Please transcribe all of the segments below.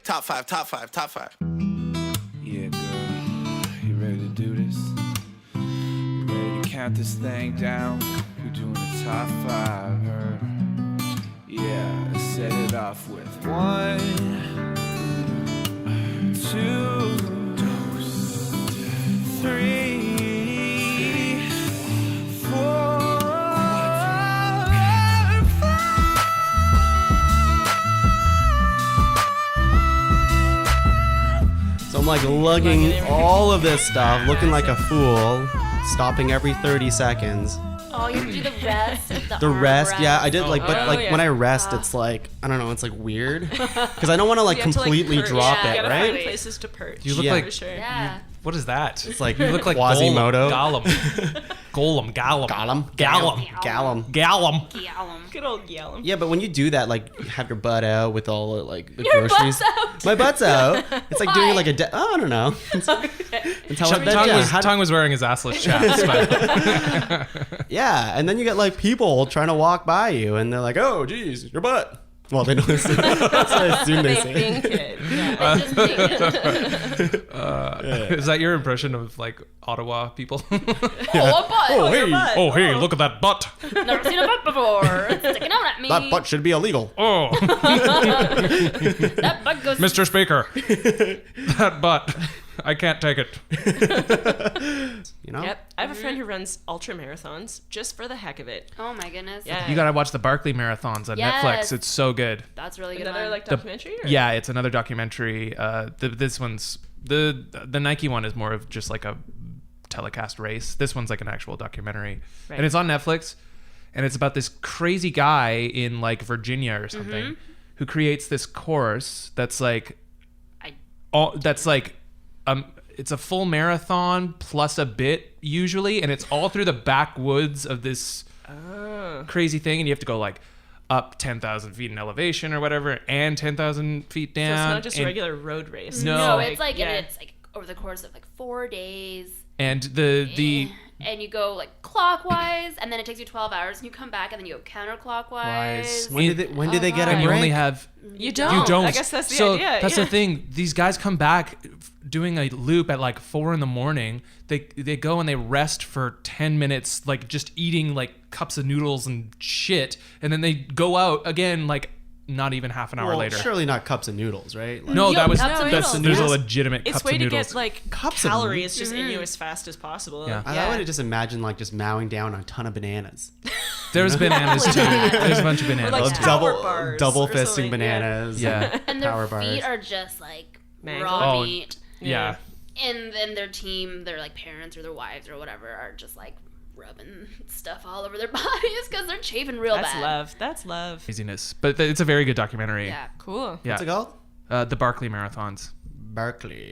Top five. Yeah, girl. You ready to do this? You ready to count this thing down? We're doing the top 5, her. Yeah, let's set it off with 1, 2, 3, 4. So I'm like lugging all of this stuff, looking like a fool, stopping every 30 seconds. Oh, you have to do the rest of The arm rest, yeah, I did rest. like, but like when I rest, it's like, I don't know, it's like weird. Because I don't want to like completely drop yeah. it, You gotta right? find places to perch. You look Yeah. like For sure. Yeah. what is that? It's like You look like Quasimodo. Gollum. Gallum. Good old Gallum. Yeah, but when you do that, like, you have your butt out with all like the Your groceries. butt's out. My butt's out. It's like doing Why? like a. I don't know. Tongue was wearing his assless chaps, but Yeah, and then you get like people trying to walk by you, and they're like, "Oh, geez, your butt." Well, they don't assume. That's what I assume they say. Think it. Yeah. They just think it. is that your impression of like Ottawa people? Oh, a butt. Oh, hey, Oh, hey, look at that butt. Never seen a butt before. It's sticking out at me. that butt should be illegal. Oh, That butt goes. Mr. Speaker, that butt. I can't take it. You know? Yep. I have a friend who runs ultra marathons just for the heck of it. Oh my goodness. Yeah. You gotta watch the Barclay marathons on Yes. Netflix. It's so good. That's really good. Another one. like documentary? Or? Yeah, it's another documentary. This one's the Nike one is more of just like a telecast race. This one's like an actual documentary, Right. and it's on Netflix. And it's about this crazy guy in like Virginia or something who creates this course that's like, it's a full marathon plus a bit usually, and it's all through the backwoods of this crazy thing, and you have to go like up 10,000 feet in elevation or whatever, and 10,000 feet So down. it's not just a and, regular road race. No. It's like yeah. it's like over the course of like 4 days. and the And you go like clockwise, and then it takes you 12 hours, and you come back, and then you go counterclockwise. When did they get a and break? you only have You don't. You don't. I guess that's the so idea. That's yeah. the thing. These guys come back doing a loop at like 4 a.m. They go and they rest for 10 minutes, like just eating like cups of noodles and shit, and then they go out again like not even half an hour later. Surely not cups of noodles, right? Like, No, Yo, that was cups of that's noodles. there's a legitimate It's cups way of to noodles. get like Cups of calories just in you as fast as possible. Yeah. I would just imagine like just mowing down a ton of bananas. There's bananas too. There's a bunch of bananas. Or like Oh, power bars double or fisting something, bananas. Yeah. And their Power feet bars. are just like Mangled. raw Oh, meat. yeah. And then their team, their like parents or their wives or whatever, are just like rubbing stuff all over their bodies because they're chafing real That's bad. love. That's love. Craziness. But it's a very good documentary. Yeah. Cool. Yeah. What's it called? The Barclay marathons. Barkley.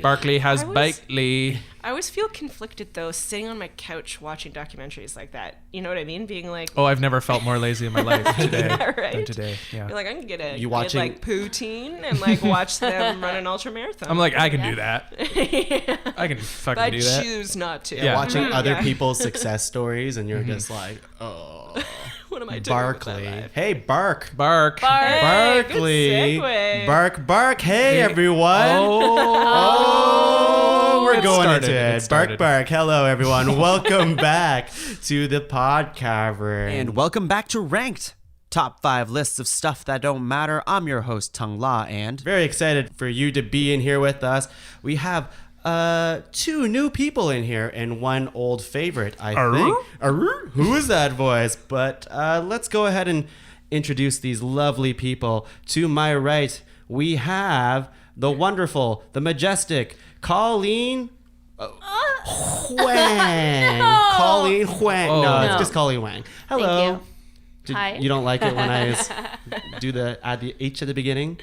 Barkley has I was- Barkley. I always feel conflicted though, sitting on my couch watching documentaries like that. You know what I mean? Being like, Oh, I've never felt more lazy in my life today Yeah, right? than today. Yeah. you're like, I can get a You good, watching- like poutine and like watch them run an ultra marathon. I'm like, I can do that. yeah. I can fucking But I do that. choose not to. Yeah. Watching other Yeah. people's success stories, and you're just like, oh, What am I doing? with my Barkley. life? Hey, Bark. Bark. Hey, good Barkley. segue. Bark. Hey, everyone. Oh. We're It going started, into it it. started. Bark. Hello, everyone. Welcome back to the Podcavern. And welcome back to Ranked, top 5 lists of stuff that don't matter. I'm your host, Tung La, and very excited for you to be in here with us. We have 2 new people in here and 1 old favorite, I think. Arr? Who is that voice? But let's go ahead and introduce these lovely people. To my right, we have the wonderful, the majestic Colleen Wang. Colleen Wang. Oh. No, it's No. just Colleen Wang. Hello. Thank you. Hi. You don't like it when I add the H at the beginning?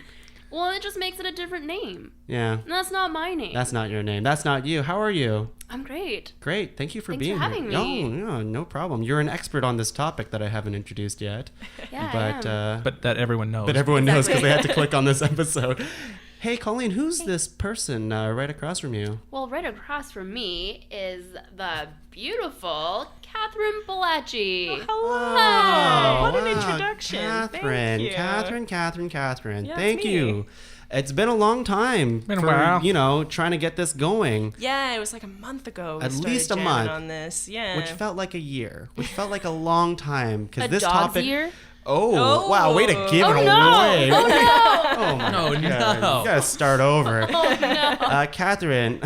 Well, it just makes it a different name. Yeah. And that's not my name. That's not your name. That's not you. How are you? I'm great. Great. Thank you for Thanks being for having here. me. No, no problem. You're an expert on this topic that I haven't introduced yet. Yeah, But I am. But that everyone knows. but everyone knows because they had to click on this episode. Hey, Colleen, who's this person right across from you? Well, right across from me is the beautiful Catherine Ballachey. Hello. What an wow. introduction. Catherine, Thank you. Catherine. Yeah, Thank it's me. you. It's been a long time Been a for, while. trying to get this going. Yeah, it was like a month ago. We At started least a jamming month, on this. Yeah. Which felt like a year, which felt like a long time. Because A this dog's topic. year? Oh, wow, way to give Oh it no! away. Oh no! Oh my No, God. no. You gotta start over. Oh no! Catherine,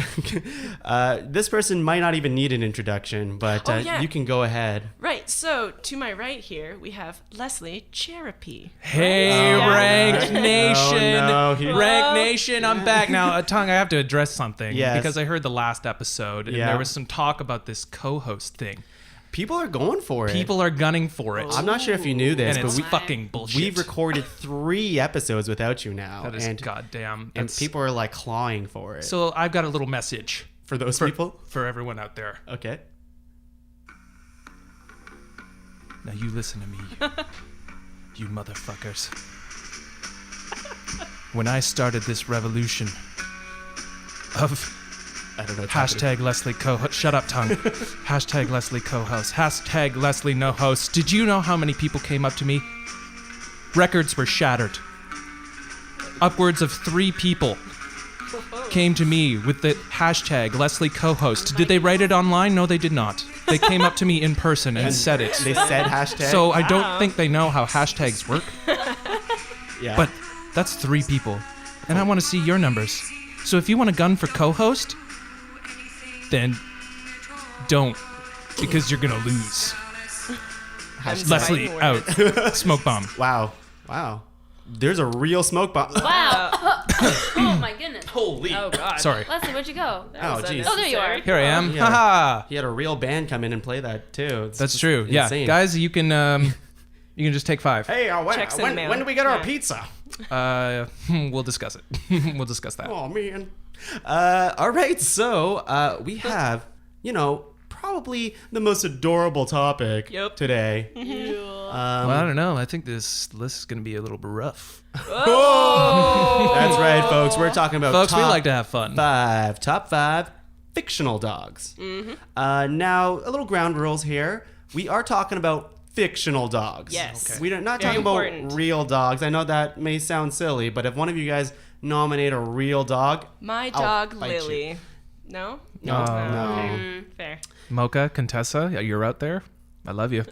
this person might not even need an introduction, but Oh, yeah. you can go ahead. Right. So to my right here, we have Leslie Cserepy. Hey, Yeah. Ranked Nation. Oh, no, he- Ranked Nation, I'm back. Now, Tuong, I have to address something. Yes. Because I heard the last episode, and Yeah. there was some talk about this co-host thing. People are going for it. People are gunning for it. I'm not sure if you knew this, and but it's we, fucking bullshit. we've recorded 3 episodes without you now. That is and, goddamn. and that's- people are like clawing for it. So I've got a little message for those people? for everyone out there. Okay. Now you listen to me, you motherfuckers. When I started this revolution of I don't know. what's hashtag Leslie co-host, shut up, Tongue. Hashtag Leslie co-host. Hashtag Leslie no host. Did you know how many people came up to me? Records were shattered. Upwards of 3 people came to me with the hashtag Leslie co-host. Did they write it online? No, they did not. They came up to me in person and said it. They said hashtag. So I don't think they know how hashtags work, yeah. but that's 3 people. And I want to see your numbers. So if you want a gun for co-host, then don't, because you're going to lose. Hashtag- Leslie, out. Smoke bomb. Wow. There's a real smoke bomb. Wow! Oh my goodness! Holy. Oh God. Sorry. Leslie, where'd you go? Oh, jeez. Oh, there you are. Here I am. Yeah. Haha. He had a real band come in and play that too. It's That's just true. Yeah. insane. Guys, you can just take 5. Hey, Checks in the mail. when do we get our Yeah. pizza? We'll discuss it. We'll discuss that. Oh man. All right. So we have, probably the most adorable topic Yep. today. Well, I don't know. I think this list is going to be a little bit rough. That's right, folks. We're talking about Folks, we top like to have fun. top 5 fictional dogs. Now, a little ground rules here. We are talking about fictional dogs. Yes. Okay. We're not Very talking about important. real dogs. I know that may sound silly, but if one of you guys nominate a real dog, My I'll dog bite you. Lily. No. No. Okay. Fair. Mocha, Contessa, you're out there. I love you.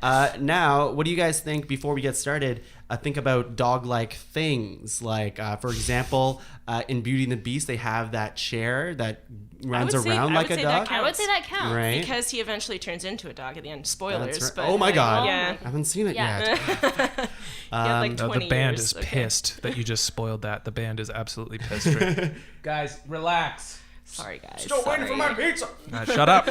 Now, what do you guys think before we get started? Think about dog-like things. Like, for example, in Beauty and the Beast, they have that chair that runs would say- around I like would a say that dog. I would say that counts. Right? Because he eventually turns into a dog at the end. Spoilers. That's right. But Oh my God. Yeah. I haven't seen it Yeah. yet. He had like 20 The band years. is Okay. pissed that you just spoiled that. The band is absolutely pissed. Right? Guys, relax. Sorry, guys. Still waiting for my pizza. Shut up.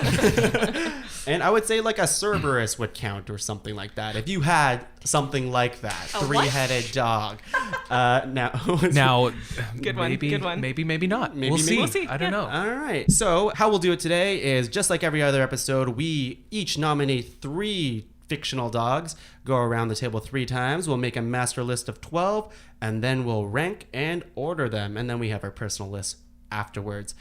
And I would say like a Cerberus would count or something like that. If you had something like that, A what? 3-headed dog. Now, Now, Good one, maybe, good one. maybe not. Maybe, we'll see. maybe. We'll see, I don't yeah. know. All right. So how we'll do it today is just like every other episode, we each nominate 3 fictional dogs, go around the table 3 times. We'll make a master list of 12, and then we'll rank and order them. And then we have our personal list afterwards.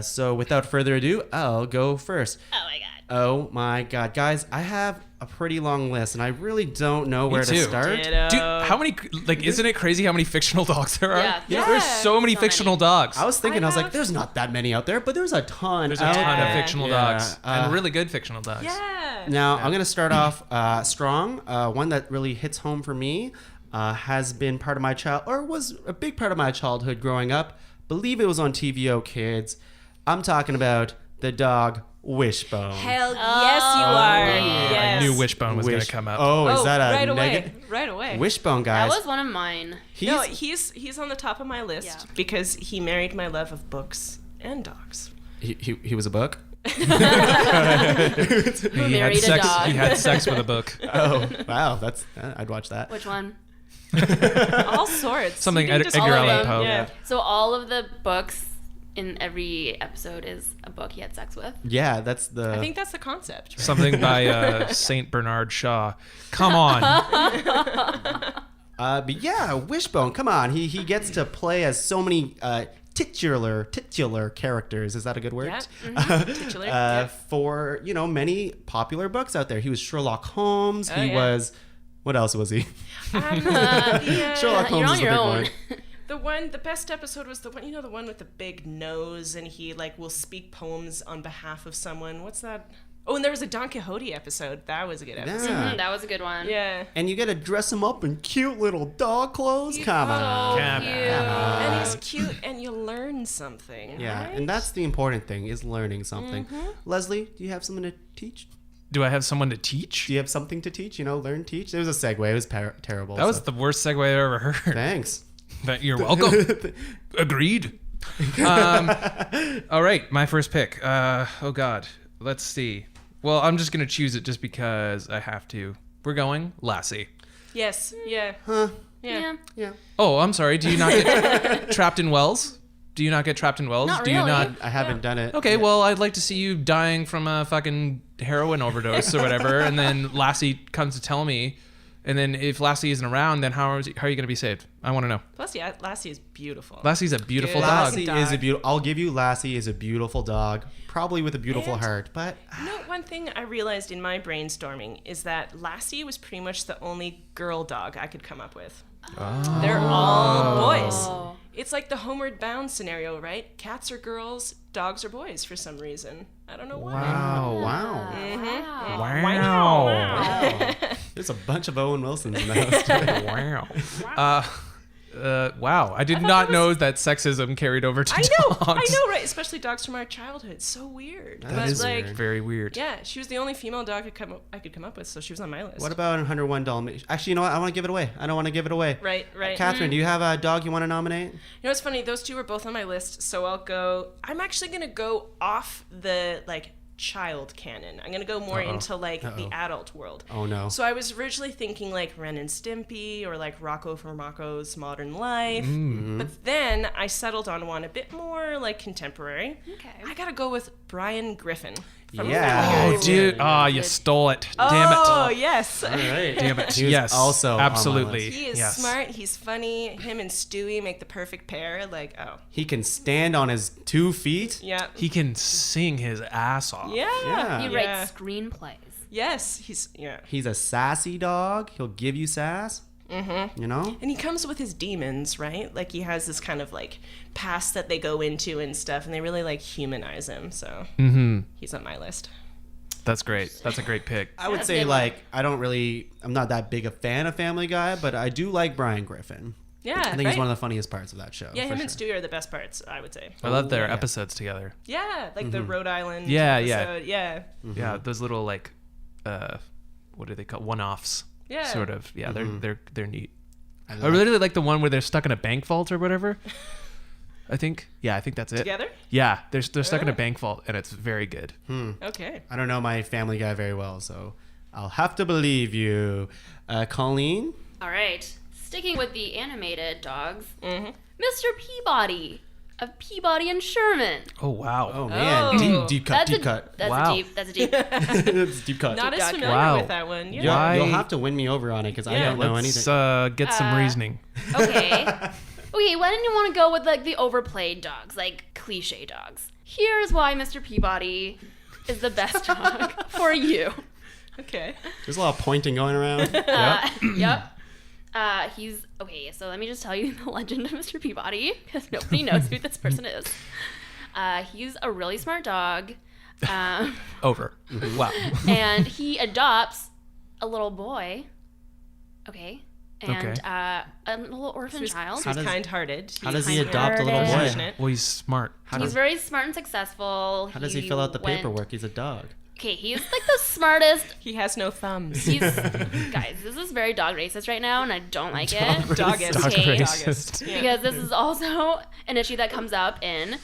So without further ado, I'll go first. Oh my god. Oh my God, guys, I have a pretty long list, and I really don't know where to too. start. Ditto. Dude, how many, isn't it crazy how many fictional dogs there are? Yeah. There's so many So fictional many. dogs. I was thinking, I was like, have- there's not that many out there, but there's a ton. There's a out ton of there. fictional Yeah, dogs. And really good fictional dogs. Yeah. Now, I'm going to start off strong. One that really hits home for me has been part of my was a big part of my childhood growing up. Believe it was on TVO Kids. I'm talking about the dog Wishbone. Hell yes, you are. yeah. Yes. I knew Wishbone was going to Wish- come up. Oh, is that a right negative? away? Right away. Wishbone, That guys. was one of mine. No, he's on the top of my list Yeah. because he married my love of books and dogs. He was a book? He married a sex. dog. He had sex with a book. Oh, wow. That's I'd watch that. Which one? All sorts. Something You didn't Edgar just- All of Allan them, Poe. Yeah. So all of the books in every episode is a book he had sex with. Yeah, that's the. I think that's the concept. Right? Something by Saint Bernard Shaw. Come on. But yeah, Wishbone, come on. He gets to play as so many titular characters. Is that a good word? Yeah. Titular. Yeah. For, many popular books out there. He was Sherlock Holmes. He was... What else was he? Sherlock Holmes is the big one. The best episode was the one, the one with the big nose, and he will speak poems on behalf of someone. What's that? Oh, and there was a Don Quixote episode. That was a good episode. Yeah. That was a good one. Yeah. And you get to dress him up in cute little dog clothes. Come on. Cute. And he's cute, and you learn something. Yeah, right? and that's the important thing, is learning something. Leslie, do you have something to teach? Do I have someone to teach? Do you have something to teach? Learn, teach? It was a segue. It was terrible. That was the worst segue I ever heard. Thanks. But you're welcome. Agreed. All right, my first pick. Oh, God. Let's see. Well, I'm just going to choose it just because I have to. We're going Lassie. Yes. Yeah. Yeah. Yeah. Oh, I'm sorry. Do you not get trapped in wells? Do you not get trapped in wells? Not Do you really. not? I haven't done it. Okay, well, I'd like to see you dying from a fucking heroin overdose or whatever, and then Lassie comes to tell me, and then if Lassie isn't around, then how are you going to be saved? I want to know. Plus, yeah, Lassie is beautiful. Lassie's a beautiful Good. dog. Lassie is a beautiful... I'll give you Lassie is a beautiful dog. Probably with a beautiful And- heart, but... One thing I realized in my brainstorming is that Lassie was pretty much the only girl dog I could come up with. They're all boys. It's like the Homeward Bound scenario, right? Cats are girls, dogs are boys for some reason. I don't know why. Wow. Wow. There's a bunch of Owen Wilsons in the house today. Wow. Wow. I did not know that sexism carried over to I dogs. know, right? Especially dogs from our childhood. It's so weird. That is weird. Very weird. Yeah, she was the only female dog I could come up with, so she was on my list. What about 101 Dalmatians? Actually, you know what? I want to give it away. I don't want to give it away. Right. Catherine, do you have a dog you want to nominate? You know what's funny? Those two were both on my list, so I'm actually gonna go off the child canon. I'm gonna go more into the adult world. Oh no. So I was originally thinking Ren and Stimpy or Rocco from Rocco's Modern Life, but then I settled on one a bit more contemporary. Okay. I gotta go with Brian Griffin. From Yeah. Family Oh, Guy. dude. Oh, you stole it. Damn it. Oh yes. All right. Damn it. He was Yes. also on my absolutely. list. He is Yes. smart. He's funny. Him and Stewie make the perfect pair. He can stand on his 2 feet. Yeah. He can sing his ass off. Yeah. Yeah. He Yeah. writes screenplays. Yes. He's a sassy dog. He'll give you sass. Mm-hmm. And he comes with his demons, right? He has this kind of past that they go into and stuff, and they really humanize him. So he's on my list. That's great. That's a great pick. I would say I'm not that big a fan of Family Guy, but I do like Brian Griffin. Yeah, I think he's one of the funniest parts of that show. Yeah, for him and sure. Stewie are the best parts, I would say. I love their yeah. episodes together. Yeah, the Rhode Island Yeah, episode. yeah. Yeah. Yeah, those little what do they call one-offs? Yeah. Sort of. Yeah, they're neat. I really like the one where they're stuck in a bank vault or whatever. I think that's it. Together? Yeah, they're stuck in a bank vault, and it's very good. Okay. I don't know my Family Guy very well, so I'll have to believe you. Colleen? All right. Sticking with the animated dogs, Mr. Peabody of Peabody and Sherman. Oh wow. Oh, man. Oh. Deep cut. That's Wow. That's a deep. It's deep cut. Not as Got it. familiar Wow. with that one. Yeah. Why- You'll have to win me over on it because I Yeah. don't know Let's anything. get some reasoning. Okay. Okay, why didn't you want to go with the overplayed dogs, cliche dogs? Here's why Mr. Peabody is the best dog for you. Okay. There's a lot of pointing going around. Yep. He's okay. So let me just tell you the legend of Mr. Peabody, because nobody knows who this person is. He's a really smart dog, Over. Wow. and he adopts a little boy. Okay. And Okay. a little orphan child. So he's kind-hearted. How does he He's adopt a little boy? kind-hearted. Passionate. Well, he's smart. He's very smart and successful. How does he fill out the paperwork? He's a dog. Okay, he's the smartest. He has no thumbs. He's guys. This is very dog racist right now, and I don't like it. Doggist. Dog Okay. racist. Yeah. Because this is also an issue that comes up in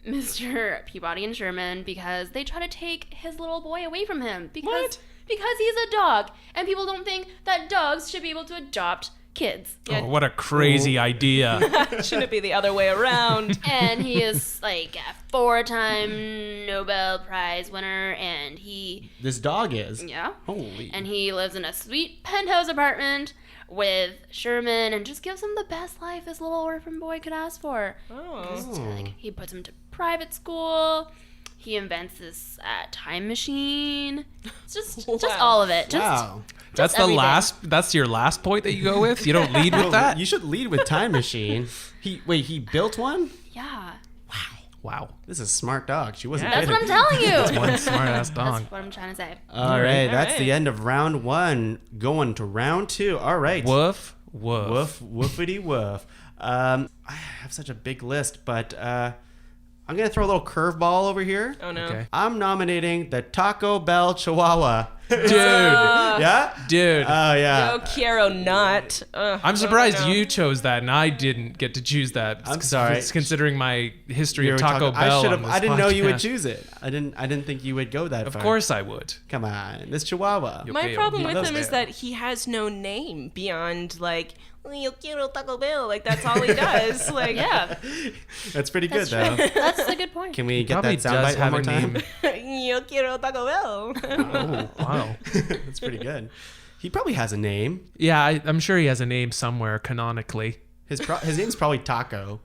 Mr. Peabody and Sherman, because they try to take his little boy away from him because he's a dog, and people don't think that dogs should be able to adopt kids. Oh, what a crazy idea. Shouldn't it be the other way around? And he is a 4-time Nobel Prize winner, and he This dog is. yeah. Holy. And he lives in a sweet penthouse apartment with Sherman and just gives him the best life this little orphan boy could ask for. Like, he puts him to private school. He invents this time machine. It's just all of it. Just, Wow. That's everything. That's your last point that you go with? You don't lead with that? You should lead with time machine. He built one? Yeah. Wow. This is a smart dog. She wasn't That's kidding. what I'm telling you. One smart ass dog. That's what I'm trying to say. All right, that's right. the end of round 1. Going to round 2. All right. Woof. Woof. Woof, woofity woof. I have such a big list, but I'm going to throw a little curveball over here. Oh no. Okay. I'm nominating the Taco Bell Chihuahua. Dude. Yeah? Dude. Oh, yeah. No, Kiero, not. I'm surprised you chose that and I didn't get to choose that. I'm sorry. Considering my history You of were Taco talking- Bell. I didn't know you would podcast. choose it. I didn't think you would go that Of far. course I would. Come on. This Chihuahua. Yo My quiero problem with Taco him is Bell. that he has no name beyond like Yo quiero Taco Bell. Like that's all he does. Like Yeah. That's pretty good, That's though. true. That's a good point. Can we get Probably that does soundbite one have more a time? name. Yo quiero Taco Bell. Oh, wow. That's pretty good. He probably has a name. Yeah, I'm sure he has a name somewhere canonically. His name's probably Taco.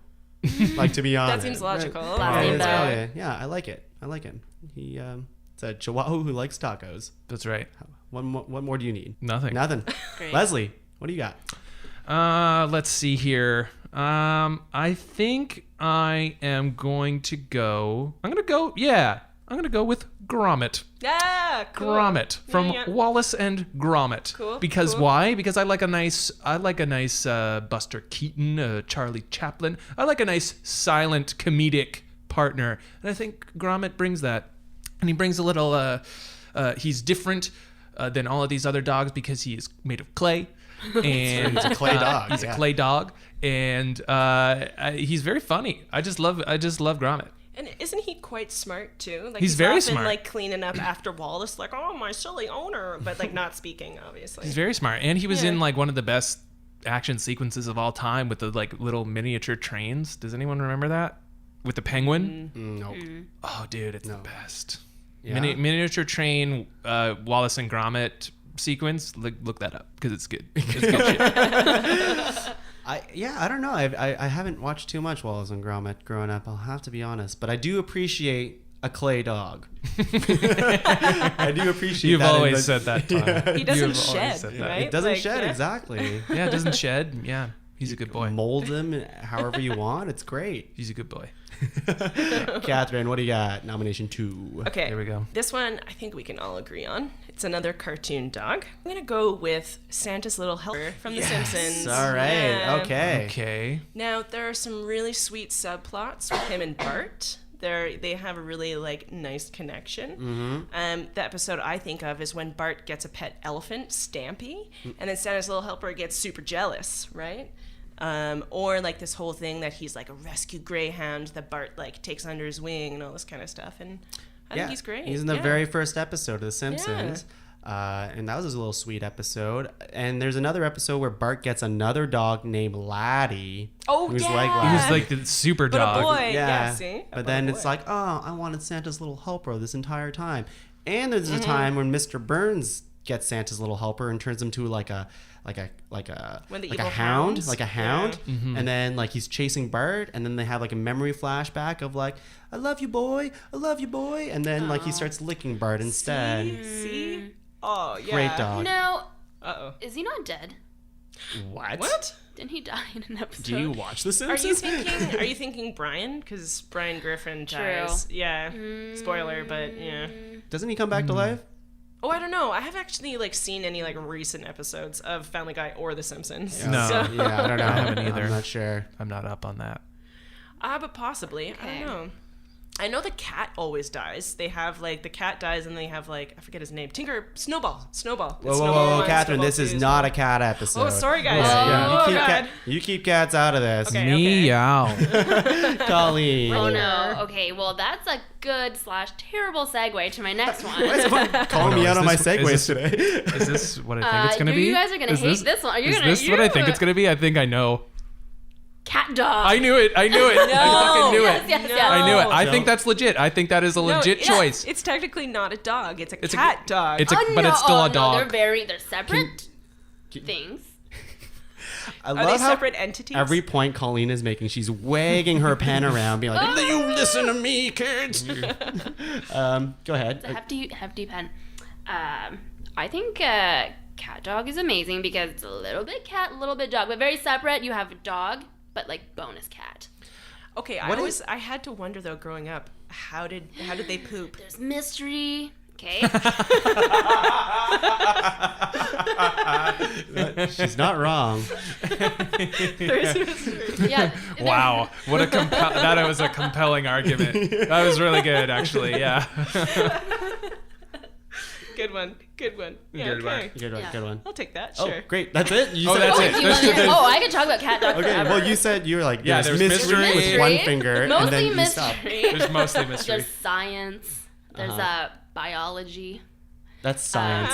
Like, to be honest. That seems logical. Right. Last Yeah, name it's Bell. probably- yeah, I like it. I like him. He it's a Chihuahua who likes tacos. That's right. What more do you need? Nothing. Nothing. Great. Leslie, what do you got? Let's see here. I think I am going to go. I'm going to go with Gromit. Yeah, cool. Gromit from Yeah. Wallace and Gromit. Cool, Because cool. why? Because I like a nice Buster Keaton, Charlie Chaplin. I like a nice silent comedic partner, and I think Gromit brings that. And he brings a little. He's different than all of these other dogs because he is made of clay. And He's a clay dog. He's yeah. a clay dog, and he's very funny. I just love Gromit. And isn't he quite smart too? Like He's very often, smart. like cleaning up after Wallace, like oh my silly owner, but like not speaking obviously. He's very smart, and he was Yeah. in like one of the best action sequences of all time with the like little miniature trains. Does anyone remember that with the penguin? Nope. Oh, dude, it's the best. Yeah? Miniature train Wallace and Gromit sequence. Look that up because it's good. It's good shit. I don't know. I haven't watched too much Wallace and Gromit growing up. I'll have to be honest, but I do appreciate a clay dog. I do appreciate. You've that in always the- said that. Tom. He doesn't You've always shed, said that. right? It doesn't Like, shed yeah. exactly. Yeah, it doesn't shed. Yeah, he's a good boy. Mold him however you want. It's great. He's a good boy. Catherine, what do you got? Nomination 2. Okay. Here we go. This one I think we can all agree on. It's another cartoon dog. I'm gonna go with Santa's Little Helper from The Simpsons. All right. Yeah. Okay. Okay. Now there are some really sweet subplots with him and Bart. They have a really like nice connection. The episode I think of is when Bart gets a pet elephant, Stampy, and then Santa's Little Helper gets super jealous, right? Or like this whole thing that he's like a rescue greyhound that Bart like takes under his wing and all this kind of stuff. And I think he's great. He's in the Yeah. very first episode of The Simpsons. And that was a little sweet episode. And there's another episode where Bart gets another dog named Laddie. Oh, who's yeah. like He Laddie. was like the super But a dog. boy. Yeah, see? But A then boy. it's like, oh, I wanted Santa's little helper this entire time. And there's a time when Mr. Burns gets Santa's little helper and turns him to like a When the like a evil hound, hounds? like a hound. Yeah. And then like he's chasing Bart, and then they have like a memory flashback of like, I love you, boy, and then like he starts licking Bart instead. See? Oh, yeah. Great dog. No, Uh-oh. is he not dead? What? Didn't he die in an episode? Do you watch The Are you Simpsons? thinking? Are you thinking Brian? Because Brian Griffin dies. Yeah. Spoiler, but yeah. Doesn't he come back to life? Oh, I don't know. I haven't actually like seen any like recent episodes of Family Guy or The Simpsons. No. So, Yeah, I don't know. I haven't either. I'm not sure. I'm not up on that. but possibly. I Okay. don't know. I know the cat always dies. They have like the cat dies, and they have like I forget his name. Snowball. Whoa, Snowball Catherine, Snowball this is 2, not a cat episode. Oh, sorry guys. Yeah, Oh, you, keep God. you keep cats out of this. Okay. Meow. Colleen. Oh no. Okay, well that's a good / terrible segue to my next one. Calling me out on my is segues this- today. Is this what I think it's gonna be? You guys are gonna hate this one. Is this what I think it's gonna be? I think I know. Cat dog. I knew it. I fucking knew Yes, it. yes, yes. I knew it. I No. think that's legit. I think that is a legit yeah, choice. It's technically not a dog. It's a It's a- cat dog. it's a- Oh, but no, it's still a no, dog. they're separate things. I Are love they how separate entities? every point Colleen is making, she's wagging her pen around, being like, "You listen to me, kids." Go ahead. It's a hefty pen. I think cat dog is amazing because it's a little bit cat, a little bit dog, but very separate. You have dog, but like bonus cat. Okay, I had to wonder though growing up, how did they poop? There's mystery. Okay. She's not wrong. There's mystery. Yeah. Wow, what a that was a compelling argument. That was really good, actually. Yeah. Good one. Good Okay. one. Good one. Yeah. Good one. I'll take that. Oh, Sure. great. That's it? You Oh, said that's Oh, it. do you wanna- I could talk about cat dog Okay, forever. well, you said you were like, Yeah, there's there's mystery with mystery. one finger, and Mostly then you stop. mystery. There's mostly mystery. There's science. There's biology. That's science.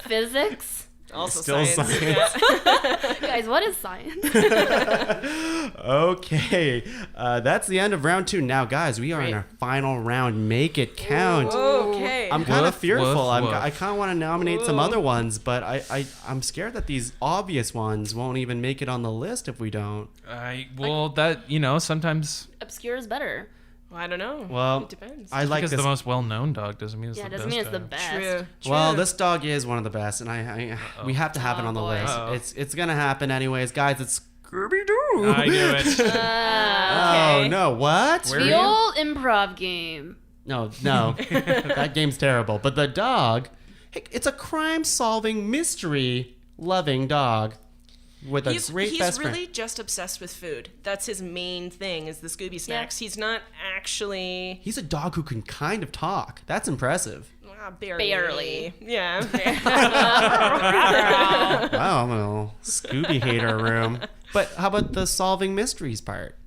Physics. Also Still science. science. Yeah. Guys, what is science? Okay, that's the end of round 2. Now, guys, we are in Great. our final round. Make it count. Okay. I'm kind of Woof, fearful. woof, woof. I kind of want to nominate some other ones, but I'm scared that these obvious ones won't even make it on the list if we don't. Sometimes Obscure is better. Well, I don't know. Well, It depends. I like because this. the most well-known dog doesn't mean it's Yeah, the it doesn't best mean it's the dog. best. True. Well, this dog is one of the best, and we have to have it on the boy. list. Uh-oh. It's gonna happen anyways, guys. It's Scooby-Doo. I knew it. Oh Okay. no! What? Where- The old improv game. No, that game's terrible. But the dog, it's a crime-solving, mystery-loving dog with a great He's best really friend. just obsessed with food. That's his main thing is the Scooby snacks. He's not actually He's a dog who can kind of talk. That's impressive. barely. Yeah. Wow, I'm in a little Scooby hater room. But how about the solving mysteries part?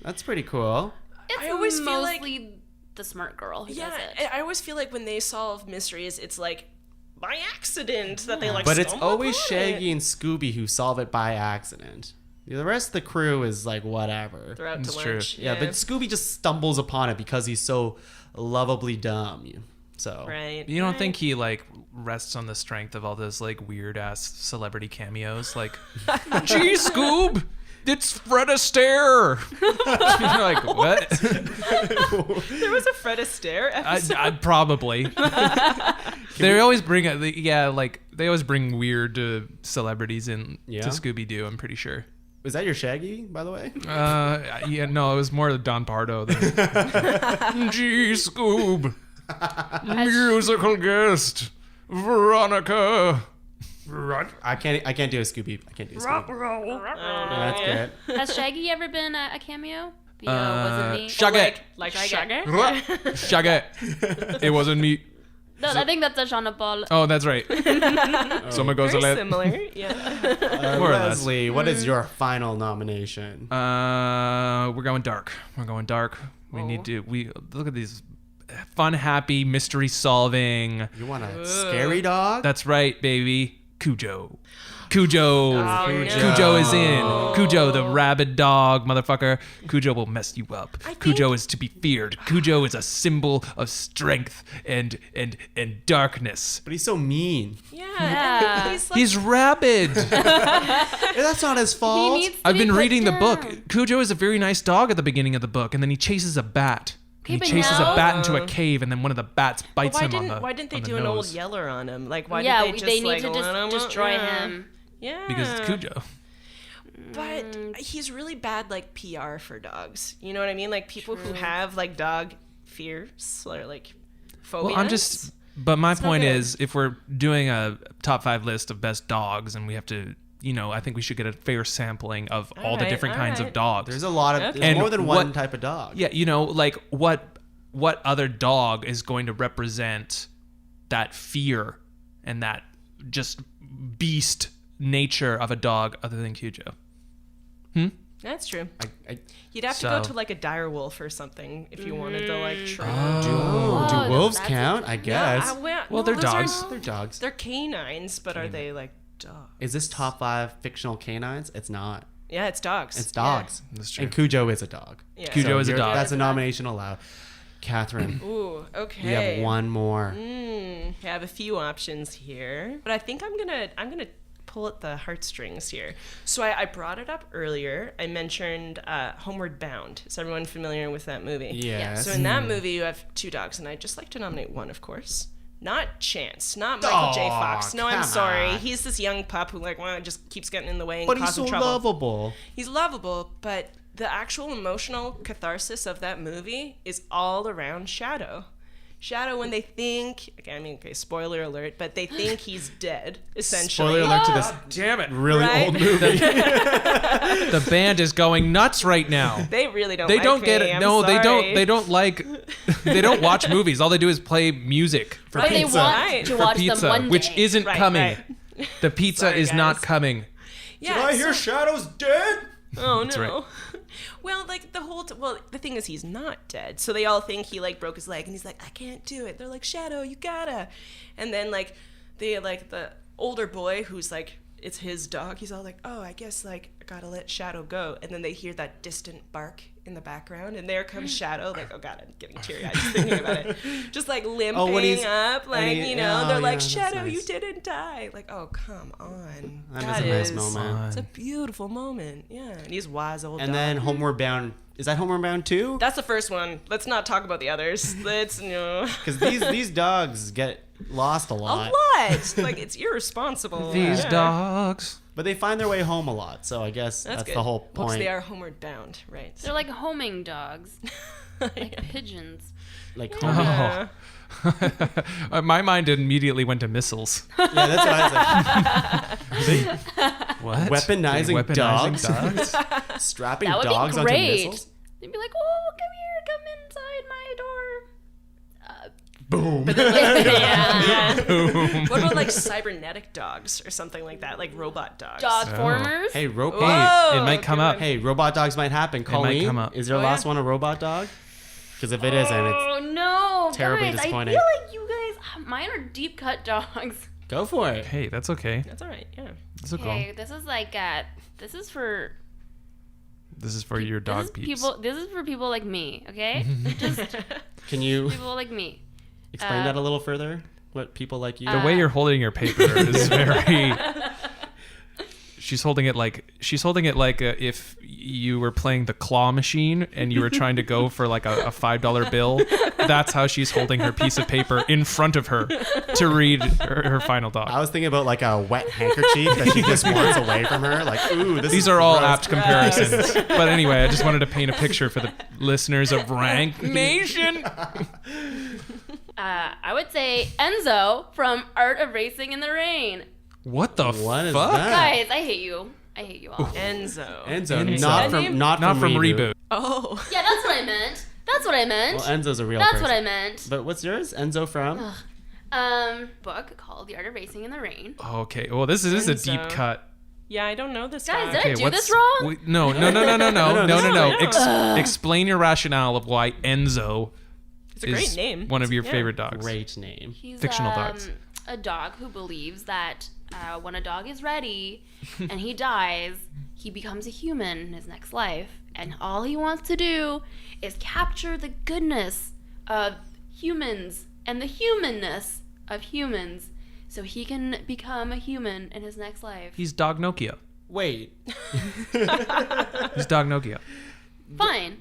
That's pretty cool. It's I always feel like- mostly the smart girl who Yeah, does it. I always feel like when they solve mysteries, it's like by accident that they like. But it's stumble always upon Shaggy it. and Scooby who solve it by accident. The rest of the crew is like whatever. They're out It's to true. lunch. Yeah, but Scooby just stumbles upon it because he's so lovably dumb. So right. You don't right. think he rests on the strength of all those weird ass celebrity cameos? Like, gee, Scoob, it's Fred Astaire. You're like, what? there was a Fred Astaire episode? I probably. They always bring they always bring weird celebrities in Yeah? to Scooby Doo. I'm pretty sure. is that your Shaggy, by the way? Yeah, no, it was more Don Pardo. Than gee, Scoob, musical guest, Veronica. I can't do a Scooby. I can't do a Scooby. Yeah, that's good. Has Shaggy ever been a cameo? Wasn't me. Shaggy. like Shaggy. Shaggy? Shaggy. It wasn't me. No, I think that's a Jean Paul. Oh, that's right. Someone goes Very to let. similar. Yeah. More or less. Leslie, what is your final nomination? We're going dark. We're going dark. We look at these fun, happy, mystery solving. You want a scary dog? That's right, baby. Cujo. Cujo. no. Cujo is in. Cujo, the rabid dog, motherfucker. Cujo will mess you up. Cujo is to be feared. Cujo is a symbol of strength and darkness. But he's so mean. Yeah. He's rabid. That's not his fault. He needs to I've be been put reading the down. book. Cujo is a very nice dog at the beginning of the book, and then he chases a bat. Okay, He but chases now- a bat into a cave, and then one of the bats bites why him didn't on the Why didn't they on the do an old nose. yeller on him? Like why Yeah, did they just they need like to let him destroy yeah. him. Yeah. Because it's Cujo. But he's really bad like PR for dogs. You know what I mean? Like people who have like dog fears or like phobias. Well, but my not point good. is, if we're doing a top 5 list of best dogs, and we have to, I think we should get a fair sampling of all the right, different all kinds of right. dogs. There's a lot of Okay. there's And more than one what- type of dog. Yeah, like what other dog is going to represent that fear and that just beast nature of a dog other than Cujo? That's true. I, You'd have to go So- to like a dire wolf or something if you wanted to like try. do wolves that's count? I guess. Well, they're those are- dogs. They're dogs. They're canines, but are they like dogs? Is this top 5 fictional canines? It's not. Yeah, it's dogs. It's dogs. That's true. And Cujo is a dog. Yeah. Cujo is a you're- dog. That's a nomination allowed. Catherine, Ooh, okay. you have one more. I have a few options here, but I think I'm gonna pull at the heartstrings here. So I brought it up earlier. I mentioned Homeward Bound. Is everyone familiar with that movie? Yes. So in that movie, you have 2 dogs, and I'd just like to nominate one, of course. Not Chance, not Michael J. Fox. No, I'm come sorry. on. He's this young pup who just keeps getting in the way and But he's causing so trouble. lovable. He's lovable, but the actual emotional catharsis of that movie is all around Shadow. Shadow, when they think, spoiler alert, but they think he's dead, essentially. Spoiler alert to this Damn it. really Right? old movie. The band is going nuts right now. They really don't They like don't me. get it. I'm No, they don't. sorry. They don't like. They don't watch movies. All they do is play music for But they pizza. want Right. to For watch pizza, them one day. which isn't Right, coming. right. The pizza Sorry, is not guys. coming. Yeah, Shadow's dead? Oh no. right. Well, the thing is, he's not dead. So they all think he broke his leg, and he's like, I can't do it. They're like, Shadow, you gotta. And then the older boy who's it's his dog. He's all like, oh, I guess I gotta let Shadow go. And then they hear that distant bark in the background, and there comes Shadow. Oh god, I'm getting teary eyed just thinking about it. Just limping when he's- up, they're like, that's Shadow, you nice. didn't die. Oh, come on. That is a nice moment. It's a beautiful moment. Yeah, and he's wise old And dog. then Homeward Bound. Is that Homeward Bound 2? That's the first one. Let's not talk about the others. Let's Because these dogs get lost a a lot. lot. It's irresponsible. These Yeah. dogs. But they find their way home a lot, so I guess that's good. the whole Well, 'cause point. they are homeward bound, right? They're like homing dogs, like pigeons. Like home. Yeah. My mind immediately went to missiles. Yeah, that's what I was What? Weaponizing dogs? dogs? like. Strapping That would dogs be onto great. missiles? They'd be like, "Oh, come inside my door." Boom. Yeah. What about cybernetic dogs or something like that, like robot dogs? Dog formers. Hey, Whoa, it might come good up. one. Hey, robot dogs might happen. Colleen, come up. is your Oh, last yeah? one a robot dog? Because if it isn't, it's Oh no, terribly guys! disappointing. I feel like you guys, mine are deep cut dogs. go for it. Hey, that's okay. That's all right. Yeah. That's okay. Okay, this is this is for This is for your dog peeps. people. This is for people like me. Okay, just Can you people like me. explain that a little further? What people like you? The way you're holding your paper is very. She's holding it like if you were playing the claw machine and you were trying to go for a $5 bill. That's how she's holding her piece of paper in front of her to read her final I dog. was thinking about a wet handkerchief that she just wants away from her. Ooh, this These is are all gross. apt comparisons. But anyway, I just wanted to paint a picture for the listeners of Rank Nation. I would say Enzo from Art of Racing in the Rain. What the What is fuck? that? Guys, I hate you. I hate you all. Enzo. Enzo, Enzo. not That from name? not Not from reboot. Reboot. Oh. Yeah, that's what I meant. That's what I meant. Well, Enzo's a real That's person. what I meant. But what's yours? Enzo from? Book called The Art of Racing in the Rain. Okay. Well, this is a deep Enzo. cut. Yeah, I don't know this Guys, guy. did I do this wrong? Wait, no. Explain your rationale of why Enzo It's a great name. one of your Yeah. favorite dogs. Great name. He's Fictional dogs. a dog who believes that when a dog is ready and he dies, he becomes a human in his next life. And all he wants to do is capture the goodness of humans and the humanness of humans so he can become a human in his next life. He's Dog Nokia. Wait, He's Dog Nokia. Fine.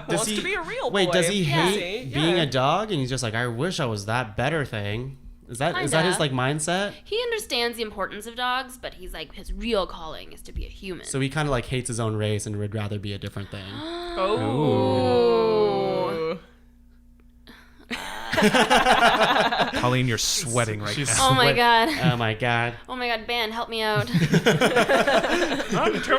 Wants to be a real boy. wait, does he Yeah. hate being a dog? And he's just I wish I was that better thing. Is that his Kinda. mindset? He understands the importance of dogs, but he's his real calling is to be a human. So he kind of hates his own race and would rather be a different thing. Oh. Colleen, you're sweating right now. Oh my god. Oh my god. Oh my god, Ben, help me out. Until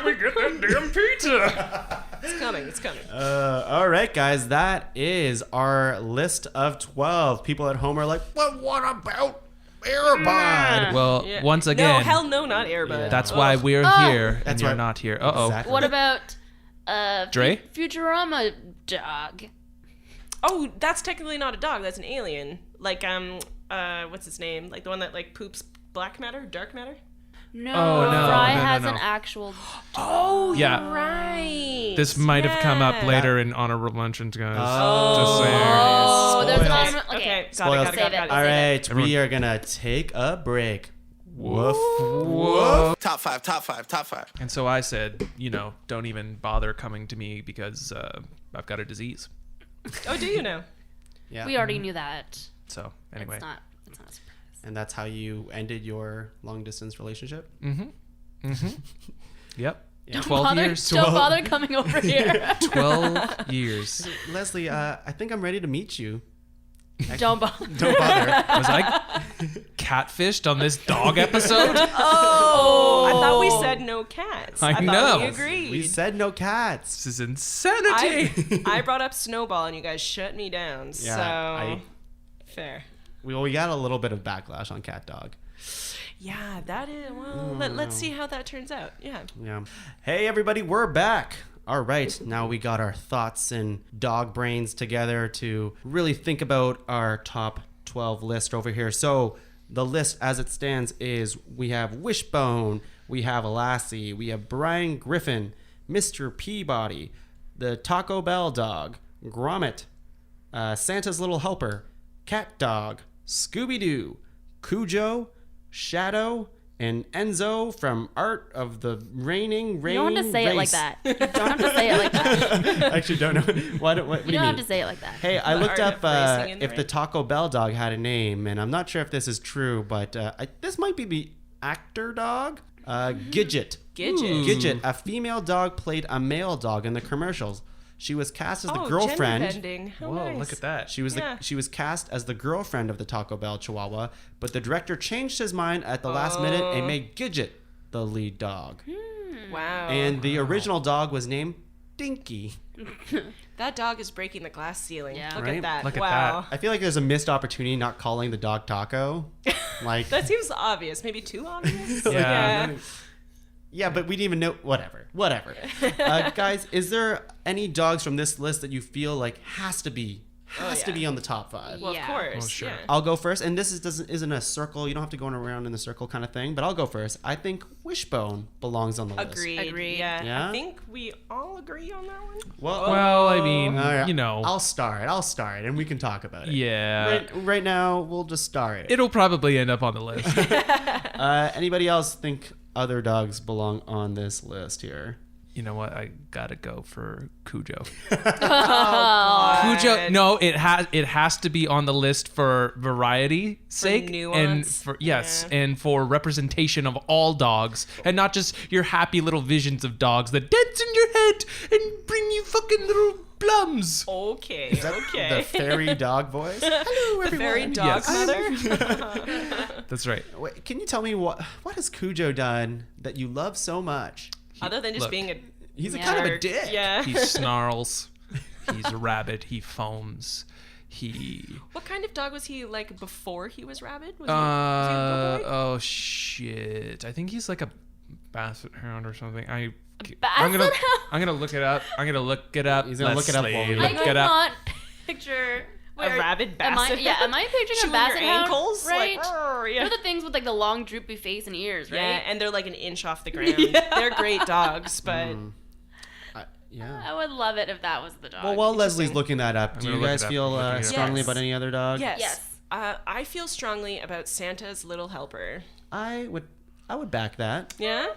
we get that damn pizza. It's coming. It's coming. All right, guys, that is our list of 12. People at home are like, well, what about Airbud? Well, Yeah. once again, No, hell no, not Airbud. Yeah. that's why we're Oh. here and That's you're right. not here. Uh-oh. Exactly. What about Dre? Futurama dog? Oh, that's technically not a dog. That's an alien. What's his name? The one that poops black matter, dark matter. No, Oh, no, Fry no, no, has no. an actual. Oh, Yeah. right. This might have come up Yeah. later in honorable mentions, guys. Oh. Just saying. Oh, there's an Spoilers. honorable. Okay. Okay, got it. Save it. All right, Everyone- we are going to take a break. Woof. Woof. Top five. And so I said, don't even bother coming to me because I've got a disease. Oh, do you know? Yeah. We already knew that. So anyway. It's not a surprise. And that's how you ended your long distance relationship? Yep. Yeah. 12 years. Don't bother coming over here. 12 years. Leslie, I think I'm ready to meet you. Don't bother. Don't bother. Was I catfished on this dog episode? Oh, I thought we said no cats. I thought know. we agreed. We said no cats. This is insanity. I brought up Snowball and you guys shut me down. Yeah, fair. we got a little bit of backlash on Cat Dog. Yeah, that is. Well, let's see how that turns out. Yeah. Yeah. Hey, everybody, we're back. All right, now we got our thoughts and dog brains together to really think about our top 12 list over here. So the list as it stands is we have Wishbone, we have Lassie, we have Brian Griffin, Mr. Peabody, the Taco Bell dog, Gromit, Santa's Little Helper, Cat Dog, Scooby-Doo, Cujo, Shadow, and Enzo from Art of the Raining Rain. You don't have to say it like that. You don't have to say it like that. I actually don't know. What do you You mean? don't have to say it like that. Hey, I looked Art up of Racing in the if the Rain. Taco Bell dog had a name, and I'm not sure if this is true, but this might be the actor dog. Gidget. Gidget. Gidget, a female dog, played a male dog in the commercials. She was cast as the Gender girlfriend. bending. How Whoa, nice. look at that. She was Yeah. she was cast as the girlfriend of the Taco Bell Chihuahua, but the director changed his mind at the last minute and made Gidget the lead dog. Wow. And the original dog was named Dinky. that dog is breaking the glass ceiling. Yeah. Look Right? at that. Look at wow. I feel like there's a missed opportunity not calling the dog Taco. Like That seems obvious. Maybe too obvious. Yeah. yeah, but we didn't even know. Whatever. Guys, is there any dogs from this list that you feel like has to be on the top 5? Well, Yeah. of course. Oh, sure. Yeah. I'll go first, and this isn't a circle. You don't have to go around in the circle kind of thing, but I'll go first. I think Wishbone belongs on the list. Agreed. Yeah. Yeah? I think we all agree on that one. Well, I mean, All right, you know. I'll star it, and we can talk about it. Yeah. Right now, we'll just star it. It'll probably end up on the list. Anybody else think other dogs belong on this list here? You know what? I gotta go for Cujo. God. Cujo. No, it has to be on the list for variety sake and nuance. for and for representation of all dogs, and not just your happy little visions of dogs that dance in your head and bring you fucking little plums. Okay. The Okay. fairy dog voice. Hello, The everyone. fairy dog Yes. mother. That's right. Wait, can you tell me what has Cujo done that you love so much? Other than just Look. being a He's a Yeah. kind of a jerk. dick. Yeah. He snarls. He's rabid. He foams. He. What kind of dog was he like before he was rabid? Was he a good boy? Oh shit! I think he's like a basset hound or something. I'm Basset gonna hound? I'm gonna look it up. He's gonna look it up while we I look Look it up. cannot picture A rabid Am I, basset yeah, am I picturing Chewing a basset your hound? ankles? Right? Like, "Arr," yeah. They're the things with like the long droopy face and ears, right? Yeah, and they're like an inch off the ground. They're great dogs, but Yeah. I would love it if that was the dog. Well, while Leslie's looking that up, do gonna you look guys it up. feel I'm looking it up. strongly Yes. about any other dog? yes. Yes. I feel strongly about Santa's Little Helper. I would back that. Yeah?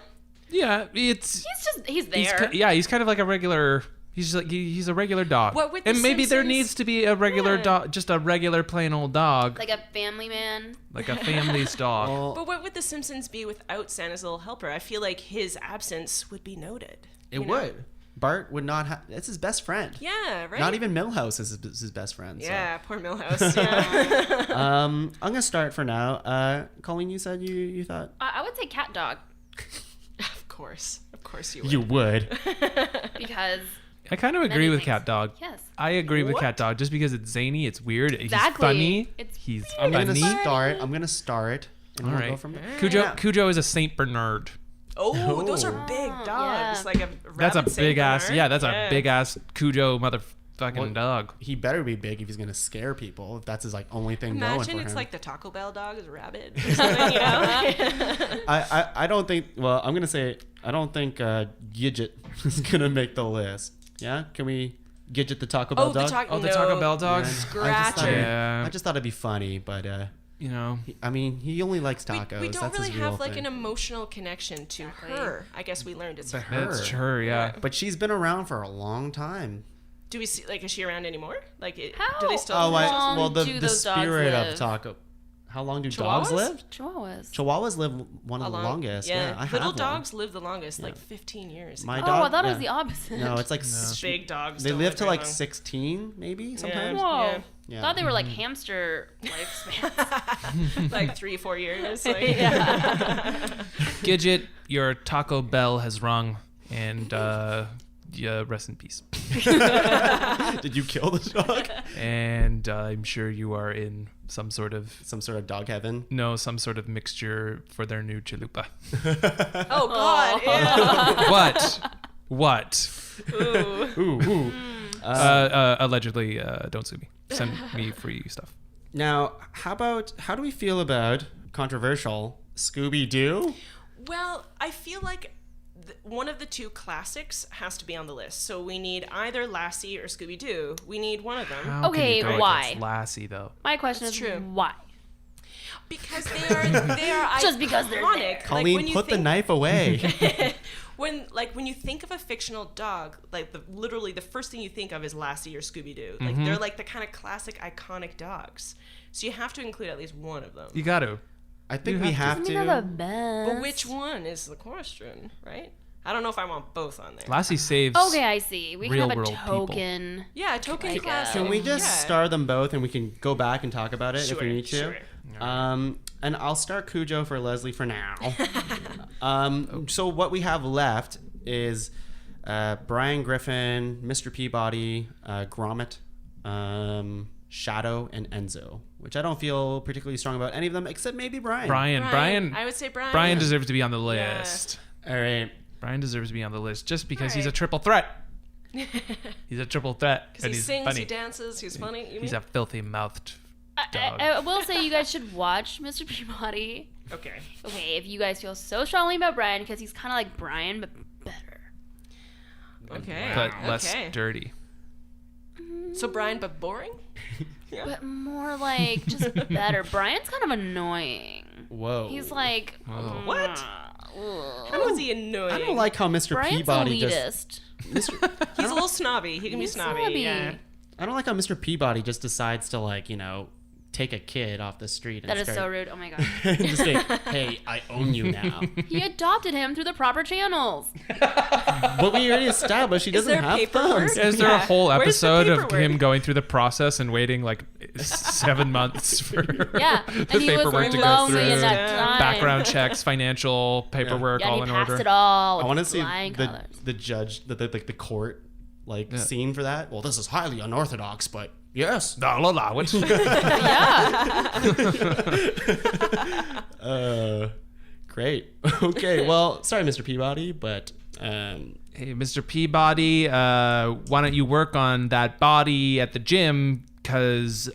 Yeah, it's he's there. he's kind of like a regular. He's like he's a regular dog. What with the and maybe there Simpsons? needs to be a regular Yeah. dog, just a regular plain old dog, Like a family man. like a family's dog. Well, But what would The Simpsons be without Santa's Little Helper? I feel like his absence would be noted. it you know? would. Bart would not have. It's his best friend. Yeah, right? Not even Milhouse is his best friend. So. Yeah, poor Millhouse. Yeah. I'm gonna start for now. Colleen, you said you thought I would say cat dog Of course you would. you would. because I kind of agree many with things. Cat Dog. Yes. I agree with What? Cat Dog just because it's zany, it's weird, Exactly. he's funny, It's he's I'm gonna funny. start. I'm gonna start. And All we'll right. go from there. Cujo is a Saint Bernard. Oh, those are big dogs. yeah. Like a That's a rabid Saint big ass. Bernard. Yeah, that's a big ass Cujo motherfucking Well, dog. He better be big if he's gonna scare people. If that's his like only thing going Imagine for it's him. like the Taco Bell dog is a rabbit or something, you know? I don't think. Well, I'm gonna say I don't think Gidget is gonna make the list. Yeah, can we Gidget the Taco Bell Oh, the dog? Taco Oh, the Taco Bell dog? I just thought Scratcher. Yeah. I just thought it'd be funny, but you know. I mean, he only likes tacos. We don't That's really his real have like thing. an emotional connection to her. I guess we learned it's her. That's her, yeah. But she's been around for a long time. Do we see like is she around anymore? Like How do they still? long well, do the those dogs spirit of live? taco. How long do Chihuahuas? dogs live? Chihuahuas. Chihuahuas live one of the longest. Yeah, I have little one. dogs live the longest, like 15 years. My Oh, dog. I thought it yeah. was the opposite. No, it's like Big dogs. they don't live to very like long. 16, maybe sometimes. Whoa. Yeah. Yeah. Thought they were like hamster lifespans. Like 3-4 years. Like, Gidget, your Taco Bell has rung, and yeah, rest in peace. Did you kill the dog? And I'm sure you are in some sort of dog heaven. some sort of mixture for their new chalupa. oh God. What? Ooh. Allegedly, don't sue me. Send me free stuff. Now, how do we feel about controversial Scooby-Doo? Well, I feel like one of the two classics has to be on the list. So we need either Lassie or Scooby-Doo. We need one of them. How can Okay, you go why? against Lassie though? My question It's is true. why? Because they are Just because they're iconic. there. Like, Colleen, when you put the think- knife away. when you think of a fictional dog, like literally the first thing you think of is Lassie or Scooby-Doo. Like they're like the kind of classic iconic dogs. So you have to include at least one of them. You got to. I think You we have have I mean, they're the to. best. But which one is the question, right? I don't know if I want both on there. Lassie saves. Okay, I see. We can Real have a world people. token. Yeah, a token Like, class. Can we just Yeah. star them both and we can go back and talk about it if we Sure, need to? sure. And I'll start Cujo for Leslie for now. So what we have left is Brian Griffin, Mr. Peabody, Gromit, Shadow, and Enzo, which I don't feel particularly strong about any of them except maybe Brian. Brian. I would say Brian. Brian deserves to be on the list. All right. Brian deserves to be on the list just because he's a Alright. triple threat. He's a triple threat, Because and he he's sings, funny. he dances, he's funny. You He's mean? a filthy mouthed dog. I will say you guys should watch Mr. Peabody. Okay. Okay, if you guys feel so strongly about Brian, because he's kind of like Brian, but better. Okay. but less okay. dirty. So Brian, but boring? But more like just better. Brian's kind of annoying. Whoa. He's like, What? ugh. How is he annoying? I don't like how Mr. Brian's Peabody just. elitist. He's a little snobby. He can be He's snobby. snobby. Yeah. I don't like how Mr. Peabody just decides to take a kid off the street. And That is so start- rude. Oh my god. just say, hey, I own you now. He adopted him through the proper channels. But we already established he doesn't there have paperwork? thumbs. Is there a Yeah. whole Where's the episode of paperwork? him going through the process and waiting like 7 months for Yeah, the and he was paperwork to go lonely through? in that time. Background checks, financial paperwork, Yeah, all and in he passed order. it all. I want to with see flying colors. the judge, the court, scene for that. Well, this is highly unorthodox, but yes. I'll allow it. Great. Okay. Well, sorry, Mr. Peabody, but Hey, Mr. Peabody, why don't you work on that body at the gym? Because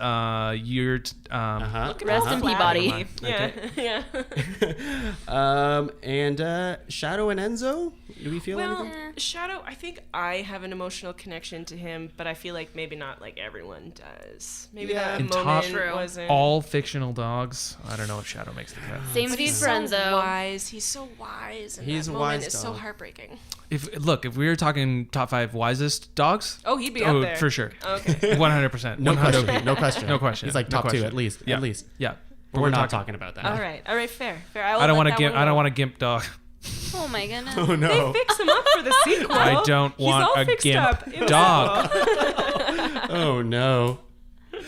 you're. Rest in Peabody. Yeah. Yeah. and Shadow and Enzo. Do we feel Well, anything? Shadow, I think I have an emotional connection to him, but I feel like maybe not like everyone does. Maybe Yeah. that In top moment True. wasn't. all fictional dogs. I don't know if Shadow makes the cut. Same But feed he's for so Enzo. wise. He's so wise. And He's that a moment wise is so dog. heartbreaking. If we were talking top 5 wisest dogs, Oh, he'd be up there. for sure, Okay. 100%, No 100%. question. No question. No question. He's like No top 2 question. at least. Yeah. At least. Yeah, But we're not talking about that. All right. Fair. I don't want to gimp. I don't want a gimp dog. Oh my goodness. Oh no. Fix him up for the sequel. I don't He's want all a fixed gimp up in the dog. Oh no.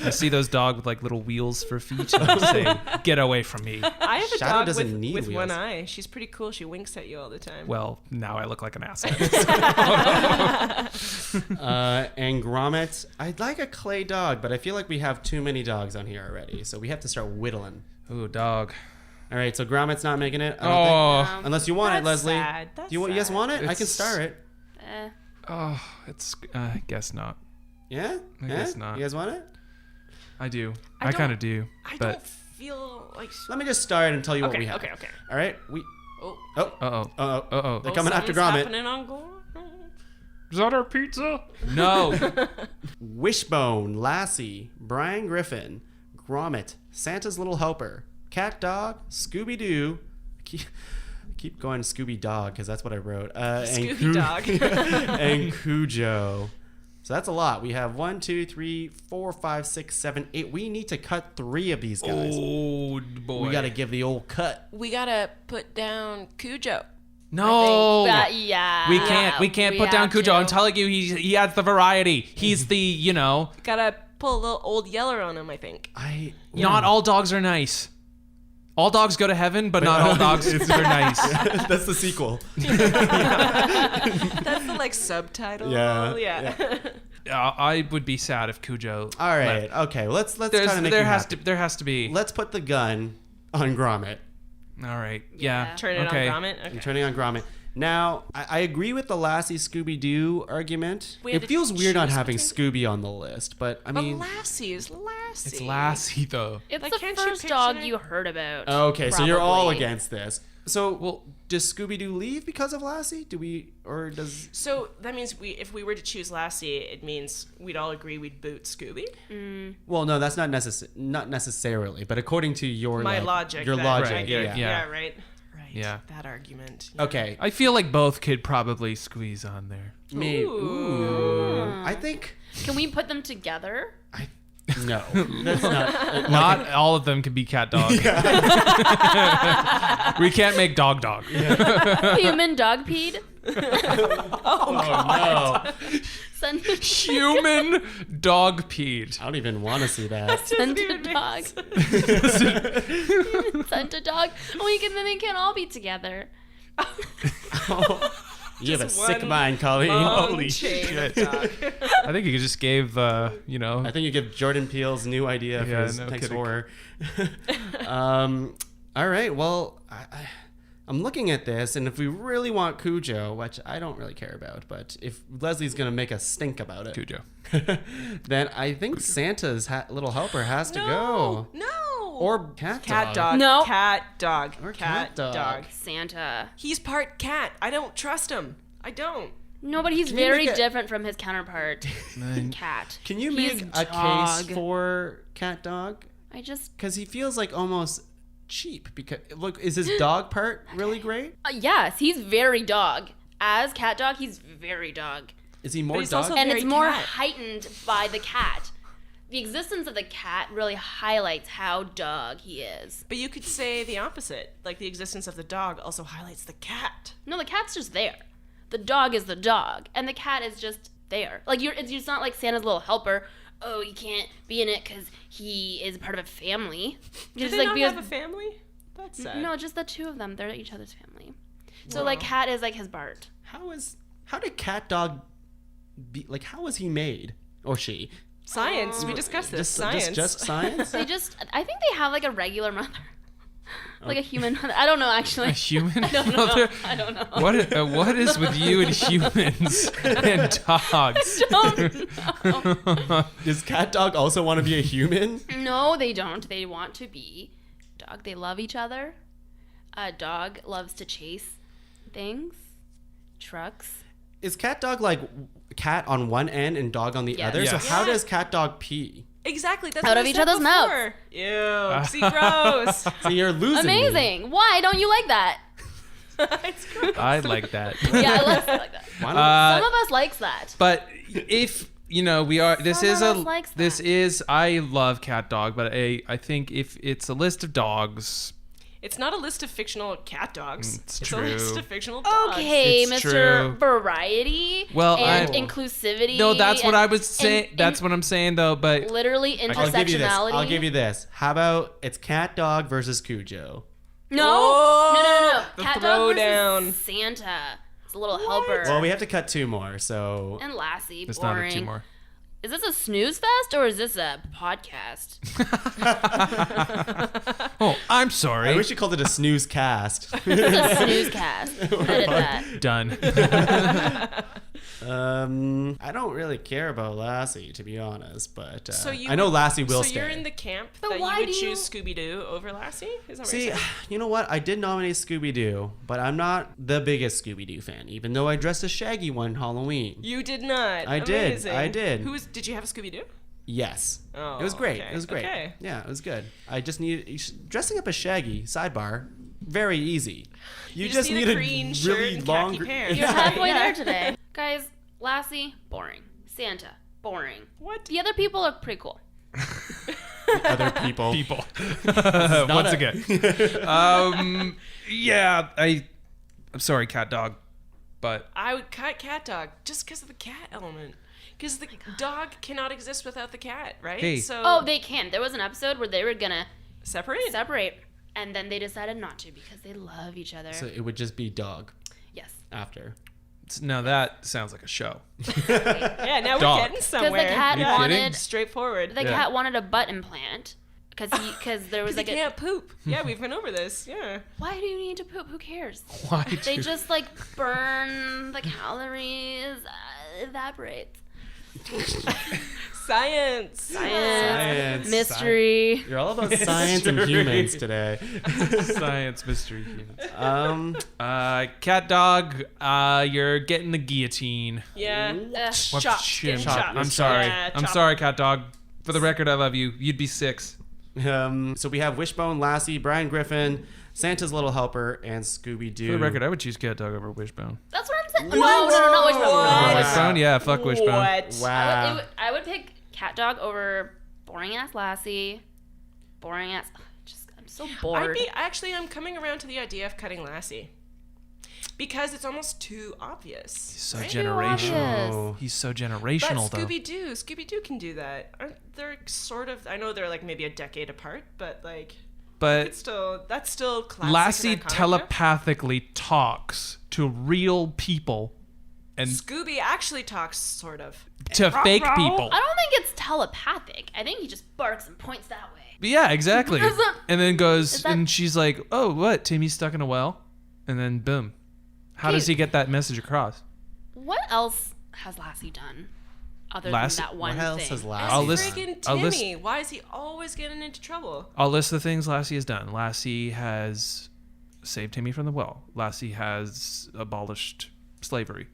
I see those dogs with like little wheels for feet, and I say, "Get away from me." I have a Shadow dog doesn't with, need with one wheels. eye. She's pretty cool. She winks at you all the time. Well, now I look like an asshole. And Gromit. I'd like a clay dog, but I feel like we have too many dogs on here already, so we have to start whittling. Ooh, dog. All right, so Gromit's not making it. I don't think. Oh, Unless you want it, That's Leslie. sad. That's Do you guys sad. want it? I can It's- star it. Eh. oh, it's. I guess not. Yeah? I Yeah? guess not. You guys want it? I do. I I kind don't- of do. I But don't feel like. Let me just start and tell you what we Okay. have. Okay. All right? Oh. Oh. uh-oh. Uh-oh. Uh-oh. They're coming after something's Gromit. happening on Gore. Is that our pizza? No. Wishbone, Lassie, Brian Griffin, Gromit, Santa's little helper, Cat Dog, Scooby-Doo. Keep going Scooby Dog because that's what I wrote. Scooby Dog. And Cujo. So that's a lot. We have 1, 2, 3, 4, 5, 6, 7, 8. We need to cut 3 of these guys. Oh boy. We got to give the old cut. We gotta put down Cujo. No. Yeah. We can't put down Cujo. I'm telling you, he adds the variety. He's the, Gotta pull a little old Yeller on him, I think. not all dogs are nice. All dogs go to heaven, but not all dogs are nice. That's the sequel. That's the subtitle. Yeah. I would be sad if Cujo. All right. Okay. Let's try to make there you has happy. to there has to be. Let's put the gun on Gromit. All right. Yeah. Turn it okay. on Gromit. Okay. I'm turning on Gromit. Now, I agree with the Lassie Scooby-Doo argument. We had It to feels weird not choose having between- Scooby on the list, but I But mean... Lassie is Lassie. It's Lassie though. It's Like, the can't you first picture dog it? you heard about. Okay, so you're all probably. against this. So, well, does Scooby-Doo leave because of Lassie? Does... So that means if we were to choose Lassie, it means we'd all agree we'd boot Scooby. Well, no, that's not necessarily, but according to your My logic. Your that- logic, Right, yeah. yeah. Right. Right. Yeah. That argument. Okay, I feel like both could probably squeeze on there. me. Ooh. I think... Can we put them together? No, that's not... Not all of them can be cat dog. We can't make dog. Human dog peed? no. Send Human dog peed. I don't even want to see that. Send a dog. Send a dog. Then they can't all be together. You have a Just sick one mind, Colleen. long Holy chain shit. of dog. I think you just gave, I think you give Jordan Peele's new idea for Yeah, his no next kidding. horror. All right, well, I'm looking at this, and if we really want Cujo, which I don't really care about, but if Leslie's going to make us stink about it, Cujo. then I think Santa's little helper has to go. No. Or cat Cat dog. dog. No. Cat dog. Or cat cat dog. dog. Santa. He's part cat. I don't trust him. I don't. No, but he's Can you very make a- different from his counterpart, cat. Can you He's make a dog. case for cat dog? I just... Because he feels like almost cheap. Because look, is his dog part really great? yes, he's very dog. As cat dog, he's very dog. Is he more he's dog? also- And Very it's more cat. heightened by the cat. The existence of the cat really highlights how dog he is. But you could say the opposite. Like the existence of the dog also highlights the cat. No, the cat's just there. The dog is the dog, and the cat is just there. Like it's not like Santa's little helper. Oh, you can't be in it because he is part of a family. Do Just they like not because have a family? That's sad. no, just the two of them. They're each other's family. So like cat is like his Bart. How did cat dog be like? How was he made or she? Science. We discussed this. Science. Just science. I think they have like a regular mother, like a human mother. I don't know actually. A human mother? I don't know. What is with you and humans and dogs? Does cat dog also want to be a human? No, they don't. They want to be dog. They love each other. A dog loves to chase things, trucks. Is cat dog like cat on one end and dog on the Yes. other? Yes. So how Yeah. does cat dog pee? Exactly. That's Out what of I each said other's mouths. before. Ew. See, gross. So you're losing. me. Amazing. Why don't you like that? It's gross. I like that. Yeah, I like that. Why don't- Some of us likes that. But if we are, this Some is of us likes this that. is. I love cat dog, but I think if it's a list of dogs, It's not a list of fictional cat dogs. It's a true. list of fictional dogs. Okay, It's Mr. true. Variety Well, and I- inclusivity. no, that's what and- I was saying. and- That's what I'm saying though. But literally I'll give you this. intersectionality. I'll give you this. How about it's cat dog versus Cujo? No, Oh, no. the Cat dog throwdown. versus Santa. It's a little helper. Well, we have to cut 2 more. So And Lassie, it's boring. not a 2 more. Is this a snooze fest or is this a podcast? Oh, I'm sorry. I wish you called it a snooze cast. This is a snooze cast. Edit that. Done. I don't really care about Lassie, to be honest, but So you I know would- Lassie will So stay. you're in the camp But that why you would do choose Scooby-Doo over Lassie? Is that what See, you're saying? you know what? I did nominate Scooby-Doo, but I'm not the biggest Scooby-Doo fan, even though I dressed as Shaggy one Halloween. You did not. I did. Amazing. I did. Did you have a Scooby-Doo? Yes. Oh, it was great. okay. It was great. Okay. Yeah, it was good. I just needed dressing up as Shaggy. Sidebar, very easy. You just need need a green shirt really and long. khaki pants. You're halfway Yeah. there today. Guys, Lassie, boring. Santa, boring. What? The other people are pretty cool. Other people. Once again. Yeah, I'm sorry, cat dog, but I would cut cat dog just because of the cat element. Because the dog cannot exist without the cat, right? Hey. So Oh, they can. There was an episode where they were gonna separate. separate, and then they decided not to because they love each other. So it would just be dog Yes. after. now that sounds like a show. Yeah, now Dog. we're getting Because somewhere. the cat you wanted kidding? Straightforward. the Yeah. cat wanted a butt implant because there was Because like he can't poop. Yeah, we've been over this. Yeah. why do you need to poop? Who cares? Why? They just like burn the calories, evaporate. Science. Science. Mystery. You're all about science and humans today. Science mystery humans. Cat dog, you're getting the guillotine. Yeah. Whoops, Chop. shit. Get chopped. I'm sorry. Yeah, I'm chop. sorry, cat dog. For the record, I love you. You'd be 6. So we have Wishbone, Lassie, Brian Griffin, Santa's Little Helper, and Scooby Doo. For the record, I would choose cat dog over Wishbone. That's what I'm saying. No, not Wishbone. What? Wishbone? Yeah, fuck Wishbone. What? Wow. I would pick Cat Dog over boring ass Lassie. Boring ass. I'm so bored. I'm coming around to the idea of cutting Lassie. Because it's almost too obvious. He's so right? generational. obvious. He's so But generational, though. Scooby-Doo can do that. They're sort of, I know they're like maybe a decade apart, but like, But that's still classic. Lassie and iconic enough. telepathically talks to real people and Scooby actually talks sort of. to fake people. I don't think it's telepathic. I think he just barks and points that way. Yeah, exactly. Is that- And then goes, is that- and she's like, "Oh, what? Timmy's stuck in a well?" And then boom. How does he get that message across? What else has Lassie done other Lassie- than that one What else thing? has And Lassie I'll done? list- friggin' I'll list- Timmy. Why is he always getting into trouble? I'll list the things Lassie has done. Lassie has saved Timmy from the well. Lassie has abolished slavery.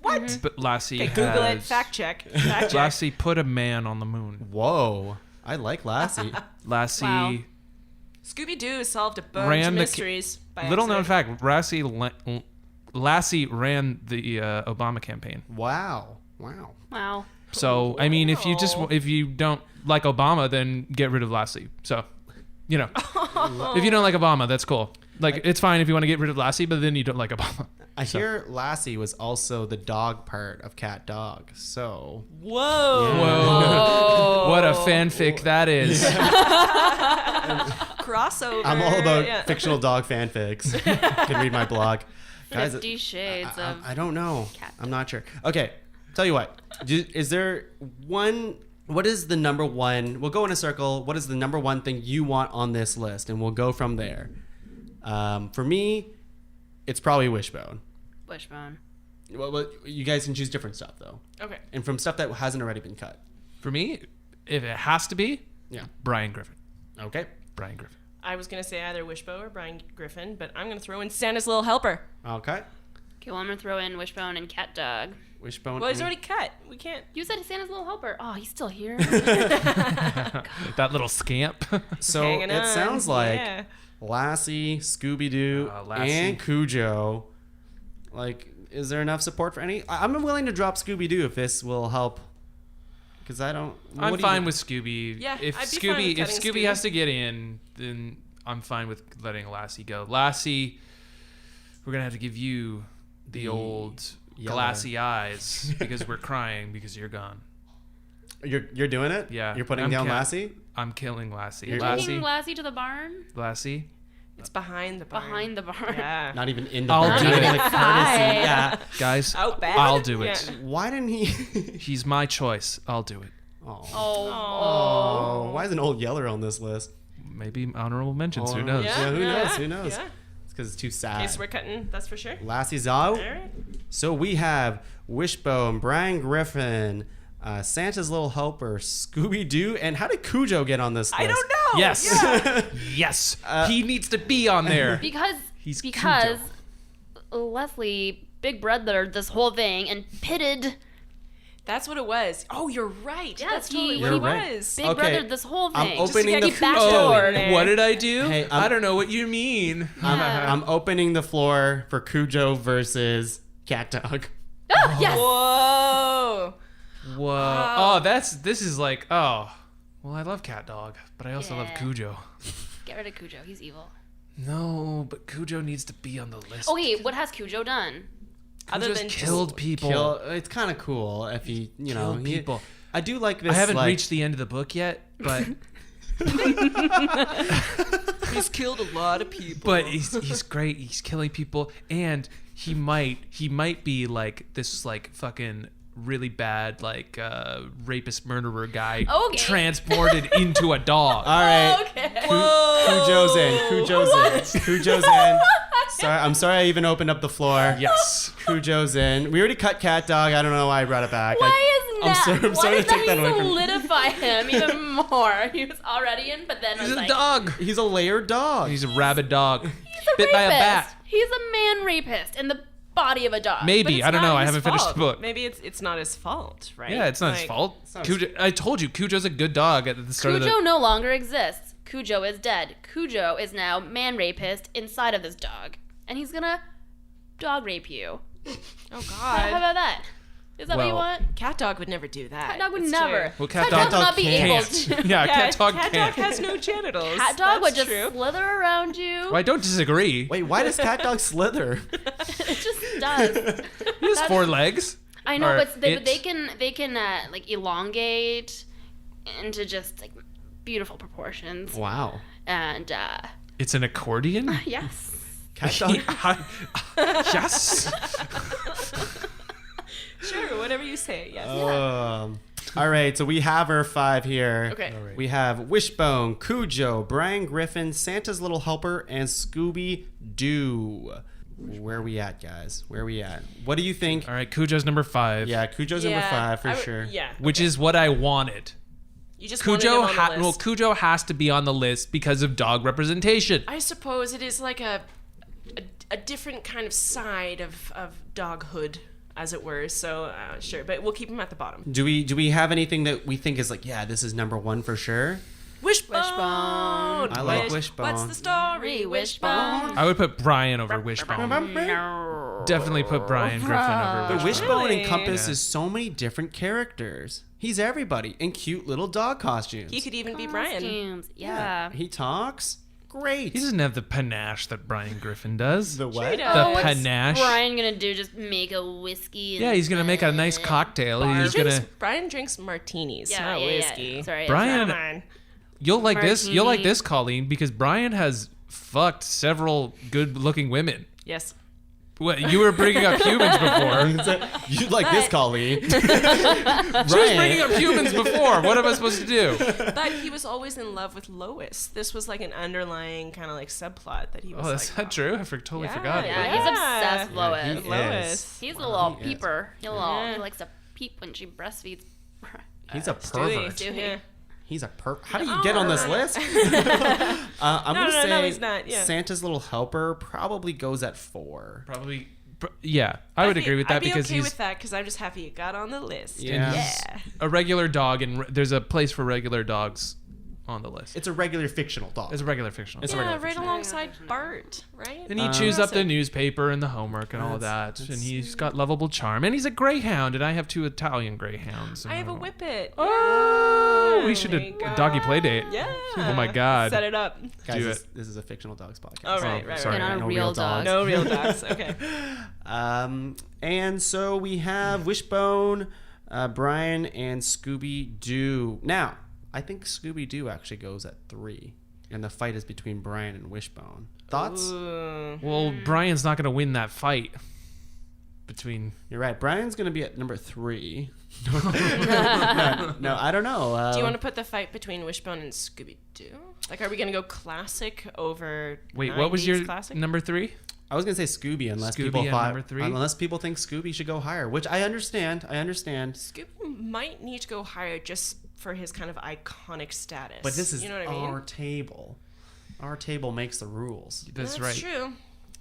What? But Lassie Okay, Google it. has... Fact check. Fact check. Lassie put a man on the moon. Whoa. I like Lassie. Lassie... Wow. Scooby-Doo has solved a bunch Ran of the mysteries. By Little known accident. fact, Lassie ran the Obama campaign. Wow. Wow. So I mean, if you don't like Obama, then get rid of Lassie. So, you know, if you don't like Obama, that's cool. Like it's fine if you want to get rid of Lassie, but then you don't like Obama. I hear Lassie was also the dog part of Cat Dog. So Whoa. Whoa! What a fanfic that is. Crossover. I'm all about Yeah. fictional dog fanfics. You can read my blog. Guys, 50 Shades of. I don't know. Cat I'm not sure. Okay, tell you what. Is there one? What is the number one? We'll go in a circle. What is the number one thing you want on this list, and we'll go from there. For me, it's probably Wishbone. Wishbone. Well, you guys can choose different stuff though, Okay. and from stuff that hasn't already been cut. For me, if it has to be, Yeah. Brian Griffin. Okay. Brian Griffin. I was going to say either Wishbone or Brian Griffin, but I'm going to throw in Santa's Little Helper. Okay. Okay, well, I'm going to throw in Wishbone and Cat Dog. Wishbone. Well, he's already cut. We can't. You said Santa's Little Helper. Oh, he's still here. That little scamp. So Hanging it on. sounds like Yeah. Lassie, Scooby Doo, Lassie. and Cujo. Like, is there enough support for any? I'm willing to drop Scooby Doo if this will help. Because I don't. I'm what do fine you- with Scooby. Yeah, if I'd be fine with Scooby cutting Scooby Scooby. has to get in, then I'm fine with letting Lassie go. Lassie, we're gonna have to give you the old yellow. glassy eyes because we're crying because you're gone. You're doing it. Yeah, You're putting I'm down ca- Lassie. I'm killing Lassie. You're Taking Lassie, Lassie to the barn? Lassie. It's behind the barn. Behind the barn. Yeah. Not even in the. I'll barn, do not even it. the courtesy. Outside. Yeah. Guys, Out back? I'll do it. Yeah. Why didn't he? He's my choice. I'll do it. Oh. Oh. Why is an old Yeller on this list? Maybe honorable mentions. Who Oh, knows? Yeah, who knows? Who knows? Yeah. It's because it's too sad. Okay, so we're cutting. That's for sure. Lassie's out. All right. So we have Wishbone, Brian Griffin, Santa's Little Helper, Scooby Doo, and how did Cujo get on this list? I don't know. Yes. Yeah. Yes. He needs to be on there. Because He's Leslie big brother this whole thing and pitted That's what it was. Oh, you're right. Yes, That's totally he- what You're it right. was. Big Okay, brother, this whole I'm thing. opening the Just to get floor. backdoor there. What did I do? Hey, I don't know what you mean. I'm opening the floor for Cujo versus Cat Dog. Oh, yes. Whoa. Whoa. Oh, this is like, oh. Well, I love Cat Dog, but I also love Yeah. Cujo. Get rid of Cujo. He's evil. No, but Cujo needs to be on the list. Okay, what has Cujo done? Other Cujo's than killed people. It's kind of cool if he, Killed people. I do like this. I haven't like, reached the end of the book yet, but he's killed a lot of people. but he's great. He's killing people, and he might be like this like fucking really bad like rapist murderer guy Okay. transported into a dog. All right. Okay. Cujo's in. Cujo's in. Sorry, I'm sorry I even opened up the floor. Yes. Cujo's in. We already cut Cat Dog. I don't know why I brought it back. Why I'm sorry why to did take that that away from you. solidify him even more? He was already in, but then He's was a like, dog. He's a layered dog. He's a rabid dog. He's a Bit by a rapist. bat. He's a man rapist in the body of a dog. But Maybe. it's I don't not know. I his haven't finished fault. the book. Maybe it's not his fault, right? Yeah, it's not his Like, fault. not his Cujo, I told you, Cujo's a good dog at the start of Cujo the. no longer exists. Cujo is dead. Cujo is now man rapist inside of this dog, and he's gonna dog rape you. Oh How God. about that? Is that what you Well, want? Cat dog would never do that. Cat dog would It's never. true. Well, Cat cat dog would not be able can't. to. Yeah, cat dog Cat can't. dog has no genitals. Cat dog would That's just true. slither around you. Well, I don't disagree. Wait, why does Cat Dog slither? It just does. He has 4 legs. I know, Or but they it. can like elongate into just like beautiful proportions. Wow. And It's an accordion. yes. Cat Dog. Yes. Sure, whatever you say. Yes. All right, so we have our 5 here. Okay. All right. We have Wishbone, Cujo, Brian Griffin, Santa's Little Helper, and Scooby Doo. Where are we at, guys? Where are we at? What do you think? All right, Cujo's number 5. Yeah, Cujo's number 5 for sure. Yeah. Which is what I wanted. You just wanted him Cujo, on the list. Cujo has to be on the list because of dog representation. I suppose it is like a different kind of side of doghood, as it were. So sure, but we'll keep him at the bottom. Do we have anything that we think is like, yeah, this is number 1 for sure? Wishbone. I like Wishbone. What's the story? Wishbone. I would put Brian over Wishbone. No. Definitely put Brian Griffin over But Wishbone. Wishbone Really? encompasses so many different characters. He's everybody in cute little dog costumes. He could even be Brian. Costumes. Yeah. He talks. Great. He doesn't have the panache that Brian Griffin does. The what? does. The Oh, What's panache. Brian gonna do? Just make a whiskey? Yeah, he's gonna make a nice cocktail. He's gonna. Brian drinks martinis, Yeah, not yeah, whiskey. yeah. Sorry, Brian- Come on. You'll like this. You'll like Martini. this, Colleen, because Brian has fucked several good-looking women. Yes. Well, you were bringing up humans before. You like this, Colleen. She was bringing up humans before. What am I supposed to do? But he was always in love with Lois. This was like an underlying kind of like subplot that he was Oh, that's like, not true. I totally Yeah, forgot. Yeah, about he's that. obsessed with Lois. he is. Lois. He's a little he is. peeper. He likes to peep when she breastfeeds. He's a pervert. Stewie. Yeah. He's a How do you get on this list? I'm No, gonna no, say no, he's not, yeah. Santa's Little Helper probably goes at 4. Probably. Yeah, I would agree with that I'd be because okay he's with that because I'm just happy it got on the list. Yeah. Yeah. a regular dog, and there's a place for regular dogs on the list. It's a regular fictional dog. It's a regular fictional. It's a dog. Yeah, regular right fiction. alongside Bart, right? And he chews up the Awesome. newspaper and the homework and all of that. And he's got lovable charm. And he's a greyhound, and I have 2 Italian greyhounds. I have a whippet. Oh, we Yeah, should there have you go. a doggy play date. Yeah. Oh my God. Set it up. Guys, Do this is a fictional dogs podcast. Oh, right, Oh, right, sorry. right. And on a No real real dog. dogs. No real dogs. Okay. And so we have Wishbone, Brian, and Scooby Doo. Now, I think Scooby Doo actually goes at 3, and the fight is between Brian and Wishbone. Thoughts? Ooh. Well, Brian's not going to win that fight between. You're right. Brian's going to be at number 3. no, I don't know. Do you want to put the fight between Wishbone and Scooby Doo? Like, are we gonna go classic over? Wait, what was your 90s classic? number 3? I was gonna say Scooby unless Scooby people at thought number 3? unless people think Scooby should go higher, which I understand. Scooby might need to go higher just for his kind of iconic status. But this is you know what I mean? our table. Our table makes the rules. That's That's right. true.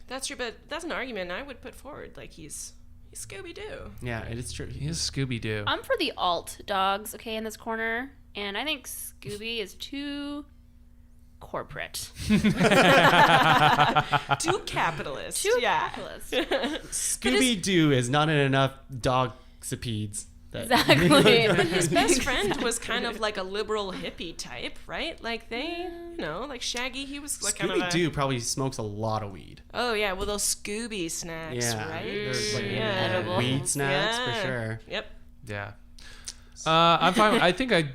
That's true, but that's an argument I would put forward. Like he's Scooby-Doo. Yeah, it is true. He's Scooby-Doo. I'm for the alt dogs, okay, in this corner. And I think Scooby is too corporate. Too capitalist. Too yeah. capitalist. Scooby-Doo is not in enough dog-cipedes. Exactly. But his best friend was kind of like a liberal hippie type, right? Like they, like Shaggy, he was like kind of Scooby-Doo probably smokes a lot of weed. Oh yeah, well those Scooby snacks, Yeah, right? there's like Edible. weed snacks Yeah. for sure. Yep. Yeah. I'm fine. I think I'm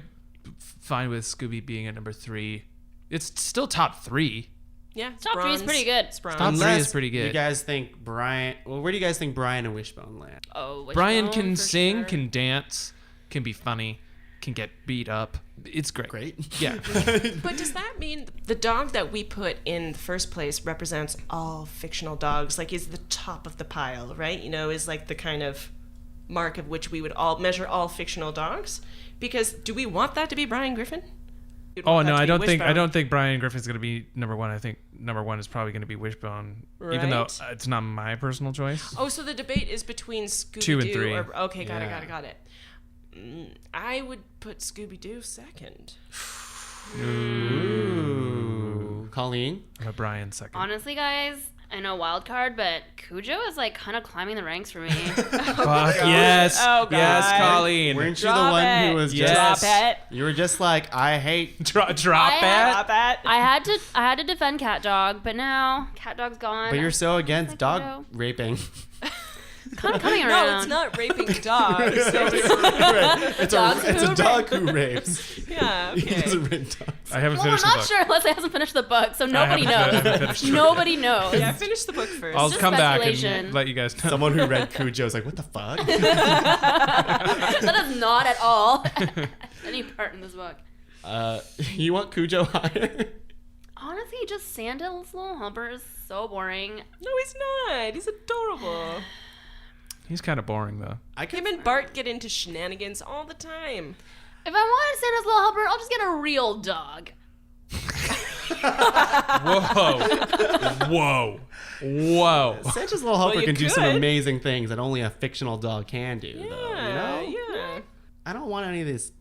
fine with Scooby being at number 3. It's still top 3. Yeah. Top 3 is pretty good. It's bronze. Top 3 Unless is pretty good. You guys think Brian? Well, where do you guys think Brian and Wishbone land? Oh, Brian Wishbone, can for sing, sure. can dance, can be funny, can get beat up. It's great. Great. Yeah. But does that mean the dog that we put in the first place represents all fictional dogs? Like is the top of the pile, right? Is like the kind of mark of which we would all measure all fictional dogs? Because do we want that to be Brian Griffin? We'd Oh want that no, to I be don't think Wishbone. Brian Griffin's gonna be number 1. I think number 1 is probably gonna be Wishbone, even though Right. it's not my personal choice. Oh, so the debate is between Scooby-Doo 2 and 3. Okay, got Yeah. it. I would put Scooby-Doo second. Ooh. Colleen. I'm a Brian second. Honestly, guys, I know wild card, but Cujo is like kind of climbing the ranks for me. Fuck yes, Oh, God. yes, Colleen. Weren't you Drop the one it. who was Yes. just? Drop it. You were just like, I hate. Drop it. Drop it. I had to defend Cat Dog, but now Cat Dog's gone. But you're so against Like dog Cujo. raping. kind of coming around. No, it's not raping dogs. It's Dogs a who dog who rapes. Yeah, He okay. doesn't rape dogs. I haven't Well, I'm finished the not book. sure unless I hasn't finished the book, so I nobody haven't knows. finished it. Nobody knows. Yeah, finish the book first. I'll just come back and speculation. let you guys know. Someone who read Cujo is like, what the fuck? That is not at all any part in this book. You want Cujo higher? Honestly, just Santa's little humper is so boring. No, he's not. He's adorable. He's kind of boring though. I Him and Bart get into shenanigans all the time. If I want Santa's little helper, I'll just get a real dog. Whoa. Santa's little helper you can do some could. amazing things that only a fictional dog can do, though. You know? Yeah. I don't want any of this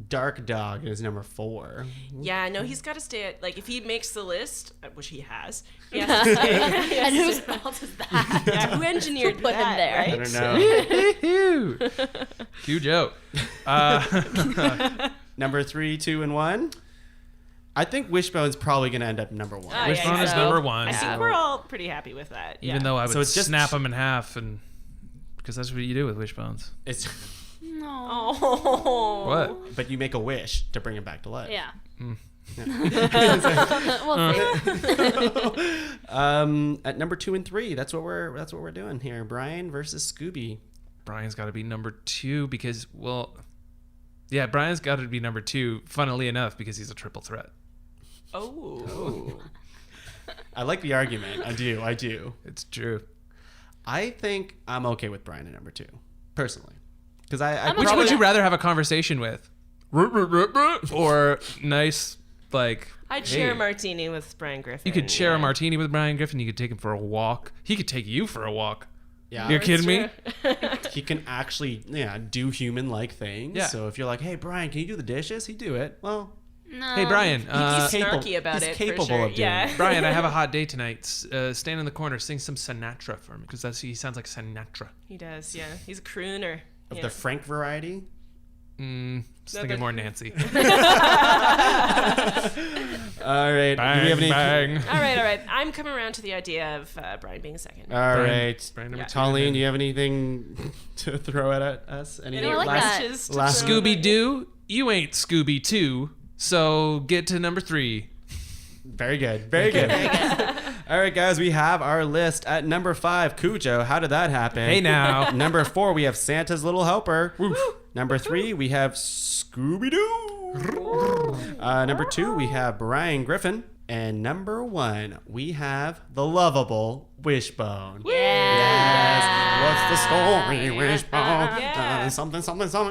dark dog as number 4. Yeah, no, he's got to stay at, like, if he makes the list, which he has, he has to stay. And whose fault is that? Yeah, who engineered Put him that, there. I right? don't know. Cute joke. Number 3, 2, and 1. I think Wishbone's probably going to end up number 1. Oh, yeah, Wishbone is so number 1. I think we're all pretty happy with that. Yeah. Even though I would So it's just- snap them in half, and because that's what you do with wishbones. It's, No. Oh. What? but you make a wish to bring him back to life. Yeah. Mm. We'll see. At number 2 and 3, that's what we're doing here. Brian versus Scooby. Brian's got to be number 2 because, well, yeah, Brian's got to be number 2. Funnily enough, because he's a triple threat. Oh. I like the argument. I do. It's true. I think I'm okay with Brian at number 2, personally, because I I'm Which okay would with you that. rather have a conversation with, or nice like? I'd share hey, a martini with Brian Griffin. You could share yeah. a martini with Brian Griffin. You could take him for a walk. He could take you for a walk. yeah, You're kidding me? he can actually do human-like things. Yeah. So if you're like, hey Brian, can you do the dishes? He'd do it. Well, No. Hey Brian, He's capable- snarky about he's it. capable for sure. of doing yeah. it. Brian, I have a hot day tonight. Stand in the corner, sing some Sinatra for me, because he sounds like Sinatra. He does. Yeah. He's a crooner. of Yeah. the Frank variety. Just No, thinking but- more Nancy. All right. Do we have any? bang. All right. I'm coming around to the idea of Brian being second. All Brian- right. Brian number Yeah. 2. Colleen, do you have anything to throw at us? Any I like last- that. Just to last- throw- Scooby Doo, you ain't Scooby 2, so get to number 3. Very good. Very good. All right, guys, we have our list at number 5, Cujo. How did that happen? Hey now. Number 4, we have Santa's Little Helper. Number 3, we have Scooby-Doo. Number 2, we have Brian Griffin. And number 1, we have the lovable Wishbone. Yes. What's the story, Wishbone? Yeah. Something,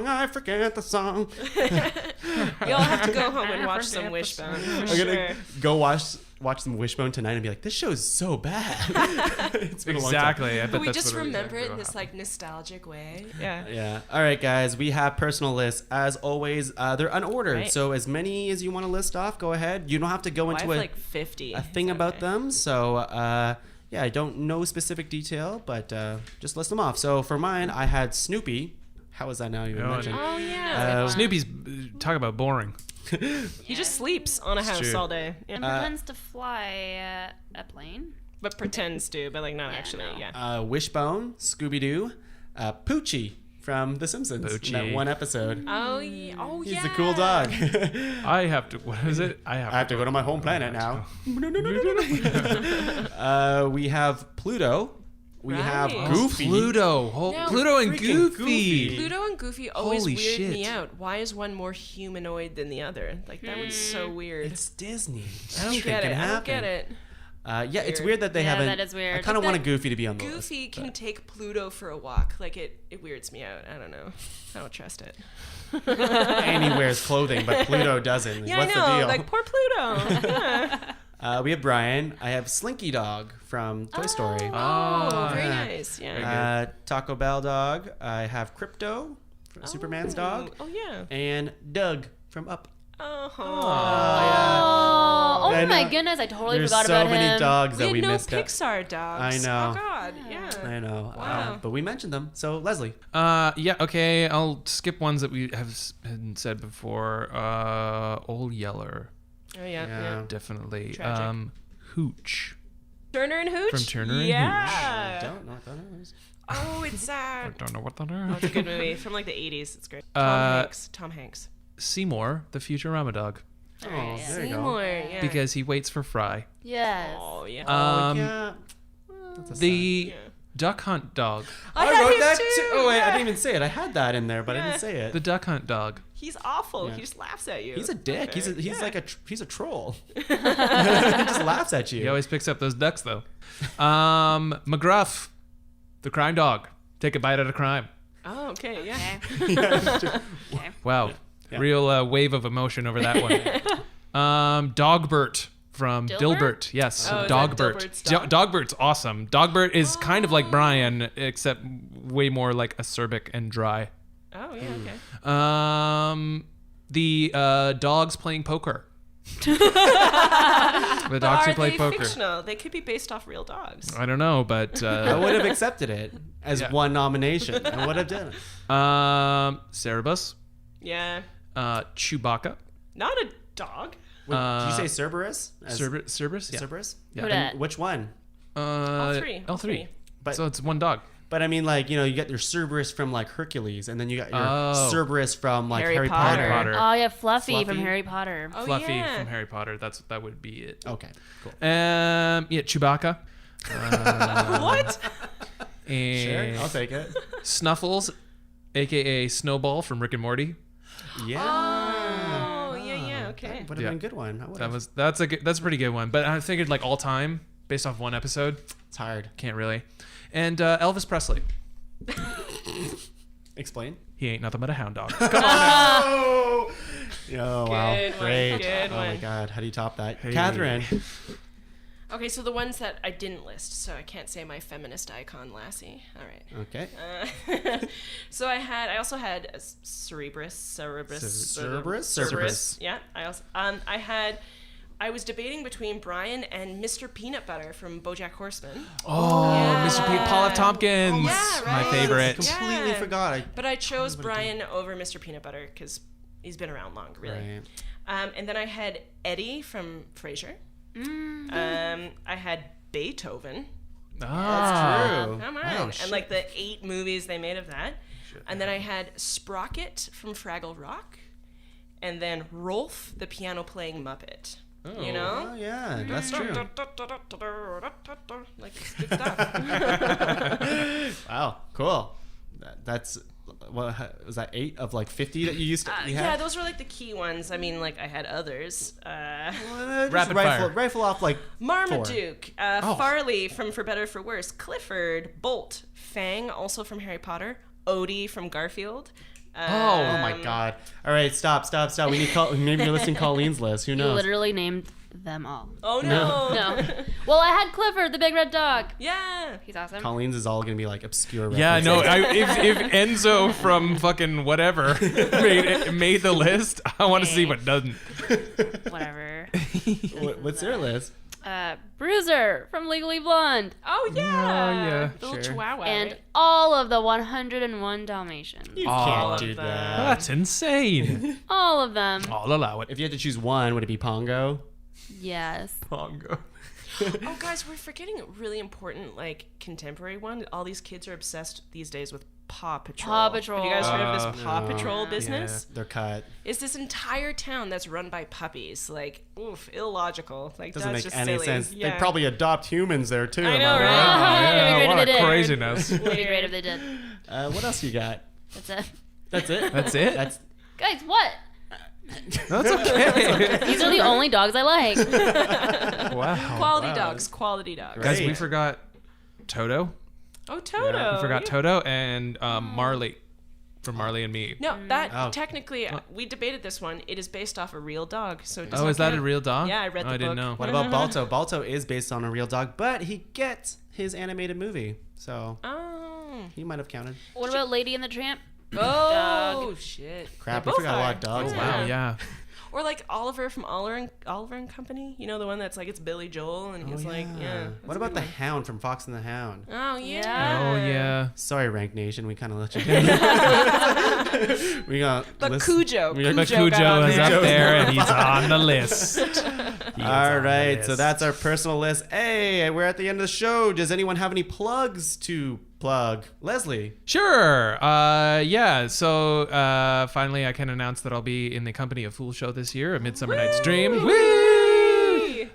I forget the song. You'll have to go home and watch some Wishbone for I'm sure. gonna go watch watch some Wishbone tonight and be like, this show is so bad. It's been a long time. Exactly. I bet But we that's just what remember exactly it in what this happened. like nostalgic way. Yeah. Yeah. All right, guys. We have personal lists. As always, they're unordered. Right. So as many as you want to list off, go ahead. You don't have to go Well, I into have a, like 50. a thing Is that about okay? them. So yeah, I don't know specific detail, but just list them off. So for mine, I had Snoopy. How is that now even Oh, mentioned? Oh yeah. Snoopy's talk about boring. He just sleeps on a house true. all day. Yeah. And pretends to fly a plane. But pretends to, but like not actually. no. Yeah. Wishbone, Scooby-Doo, Poochie from The Simpsons. In that Poochie. one episode. Oh yeah. Oh He's yeah. a cool dog. I have to. What is it? I have to go to my home planet now. We have Pluto. We have Right. Goofy. Pluto. Now, Pluto and freaking Goofy. Goofy. Pluto and Goofy always Holy weird shit. me out. Why is one more humanoid than the other? Like that one's so weird. It's Disney. I don't get it. I don't get it. Yeah, it's Weird. weird that they Yeah, haven't. that is weird. I kind of Like wanted that Goofy to be on the Goofy list. can take Pluto for a walk. Like it weirds me out. I don't know. I don't trust it. And he wears clothing, but Pluto doesn't. Yeah, What's I know. the deal? Like poor Pluto. Yeah. We have Brian. I have Slinky Dog from Toy Story. Oh, very yeah. nice. Yeah. Taco Bell Dog. I have Crypto from Superman's dog. Oh yeah. And Doug from Up. Oh. Oh I my know. goodness! I totally There's forgot so about many him. dogs We that had we no missed out. Pixar dogs. I know. Oh God. Yeah. I know. Wow. But we mentioned them. So, Leslie. Yeah, okay. I'll skip ones that we have said before. Old Yeller, Oh yeah. Yeah. Yeah. definitely. Tragic. Hooch. Turner and Hooch. From Turner and Hooch. Yeah. Don't know what that is. Oh, it's I sad. don't know what that Oh, is. it's a good movie from like the 80s. It's great. Uh, Tom Hanks. Seymour, the Futurama dog, Oh, yeah. there you go. Seymour. Yeah. because he waits for Fry. Yes. Oh yeah. Yeah. The Duck Hunt dog. I I had wrote him that too. too. Oh, wait, I Yeah. didn't even say it. I had that in there, but I Yeah. didn't say it. The Duck Hunt dog. He's awful. Yeah. He just laughs at you. He's a dick. He's Yeah. like he's a troll. he just laughs at you. He always picks up those ducks, though. McGruff, the crime dog. Take a bite at a crime. Oh, okay. Yeah. Okay. Wow. Yeah. Real wave of emotion over that one. Dogbert from Dilbert? Dilbert. Yes, Oh, is that Dogbert. Dilbert's dog? Dogbert's awesome. Dogbert is kind of like Brian, except way more like acerbic and dry. Oh yeah. Okay. The dogs playing poker. The But dogs who are play they poker. fictional? They could be based off real dogs. I don't know, but I would have accepted it as Yeah. one nomination. I would have done it. Cerebus, Yeah. Chewbacca, Not a dog. Did you say Cerberus? Cerberus, yeah. Cerberus? Yeah. Who And dat? which one? All three. L3. But- So it's one dog. But I mean, like, you get your Cerberus from like Hercules, and then you got your Oh. Cerberus from like Harry Harry Potter. Potter. Potter. Oh yeah, Fluffy, from Fluffy. Harry Potter. Oh Fluffy yeah. from Harry Potter. That would be it. Okay, cool. Yeah, Chewbacca. What? And Sure, I'll take it. Snuffles, aka Snowball from Rick and Morty. Yeah. Oh yeah. Okay. Would have Yeah. been a good one. That's a pretty good one. But I figured like all time based off one episode, It's hard. can't really. And Elvis Presley. Explain. He ain't nothing but a hound dog. Oh! Oh, wow. Good one, Great. good Oh, my one. God. How do you top that? Hey. Catherine. Okay, so the ones that I didn't list, so I can't say my feminist icon, Lassie. All right. Okay. So I also had a Cerberus. Cerberus? Yeah. I was debating between Brian and Mr. Peanut Butter from BoJack Horseman. Oh, Yeah. Mr. Pete, Paul F. Tompkins. Yeah, My right? favorite. Completely Yeah. forgot. But I chose Brian over Mr. Peanut Butter because he's been around long, really. Right. And then I had Eddie from Frasier. I had Beethoven. Ah. True. Come on. Oh, And shit. like the 8 movies they made of that. And then I had Sprocket from Fraggle Rock. And then Rolf, the piano playing Muppet. You know? Oh, yeah. That's true. Like, it's good stuff. Wow. Cool. That's... What was that? 8 of like 50 that you used to? You Yeah, had? those were like the key ones. I mean, like, I had others. Just Rapid rifle, fire. rifle off like Marmaduke, Oh. Farley from For Better For Worse, Clifford, Bolt, Fang, also from Harry Potter, Odie from Garfield. Oh my God! All right, stop. We need maybe you're listening to Colleen's list. Who You knows? literally named them all. Oh no. No. Well, I had Clifford, the big red dog. Yeah. He's awesome. Colleen's is all gonna be like obscure. Yeah, references. no. If Enzo from fucking whatever made the list, I want to see what doesn't. Whatever. What's your list? Bruiser from Legally Blonde. Oh yeah. Oh, yeah. The little Sure. chihuahua. And right? all of the 101 Dalmatians. You All can't of do them. that. That's insane. All of them. I'll allow it. If you had to choose one, would it be Pongo? Yes. Pongo. Oh, guys, we're forgetting a really important, like, contemporary one. All these kids are obsessed these days with Paw Patrol. Paw Patrol. Have you guys heard of this Paw Patrol business? Yeah, they're cut. It's this entire town that's run by puppies. Like, oof, illogical. Like, Doesn't that's make just any silly. sense. Yeah. They probably adopt humans there too. I am know, right? right? It'd be great what if they a did. craziness. It'd be great if they did. What else you got? That's it. That's it. That's it? That's Guys, what? That's okay. These are the only dogs I like. Wow. Quality dogs. Quality dogs. Great. Guys, we forgot Toto. Oh, Toto. We forgot yeah. Toto and Marley from Marley and Me. No, that Oh. technically, we debated this one. It is based off a real dog. So it does Oh, not is that a count. real dog? Yeah, I read the I didn't book. know. What about Balto? Balto is based on a real dog, but he gets his animated movie, so Oh. he might have counted. What about Lady and the Tramp? Oh, shit. Crap, They we both forgot a lot are. of dogs. Wow, yeah. Or like Oliver from Oliver and Company. You know, the one that's like, it's Billy Joel and he's like, yeah. that's What a about good the one. Hound from Fox and the Hound? Oh, Yeah. Oh, yeah. Sorry, Rank Nation, we kind of let you down. We got. But Cujo. we got- But Cujo got Cujo on is there. up there and he's on the list. All right, so that's our personal list. Hey, we're at the end of the show. Does anyone have any plugs to plug? Leslie. Sure. Yeah. So finally, I can announce that I'll be in the company of Fool Show this year, A Midsummer Night's Dream. Woo!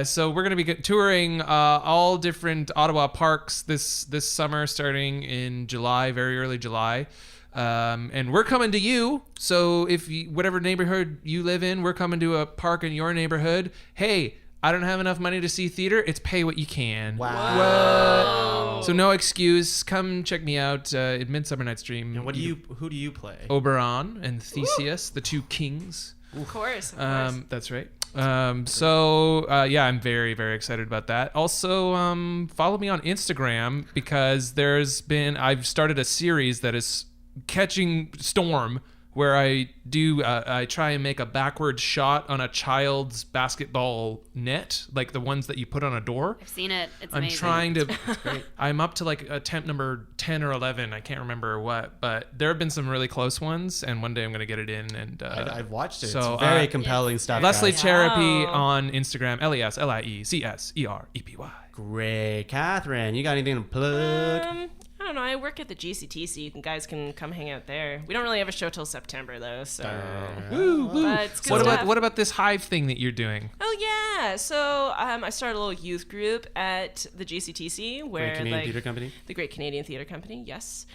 So we're gonna be touring all different Ottawa parks this summer, starting in July, very early July. And we're coming to you. So if you, whatever neighborhood you live in, we're coming to a park in your neighborhood. Hey, I don't have enough money to see theater. It's pay what you can. Wow. So no excuse. Come check me out at Midsummer Night's Dream. And who do you play? Oberon and Theseus, the two kings. Of course. Of course. That's right. Yeah, I'm very, very excited about that. Also, follow me on Instagram because I've started a series that is catching storm where I try and make a backward shot on a child's basketball net, like the ones that you put on a door. I've seen it. It's I'm amazing. trying to. I'm up to like attempt number 10 or 11. I can't remember what, but there have been some really close ones, and one day I'm gonna get it in. And I've watched it. so, it's very compelling stuff. Leslie guys. Cserepy on Instagram. LESLIECSEREPY. Great, Catherine. You got anything to plug? I don't know. I work at the GCTC. You guys can come hang out there. We don't really have a show till September though, so. But it's good stuff. What about this Hive thing that you're doing? Oh yeah. So I started a little youth group at the GCTC where Great Canadian Theatre Company. the Great Canadian Theatre Company, yes,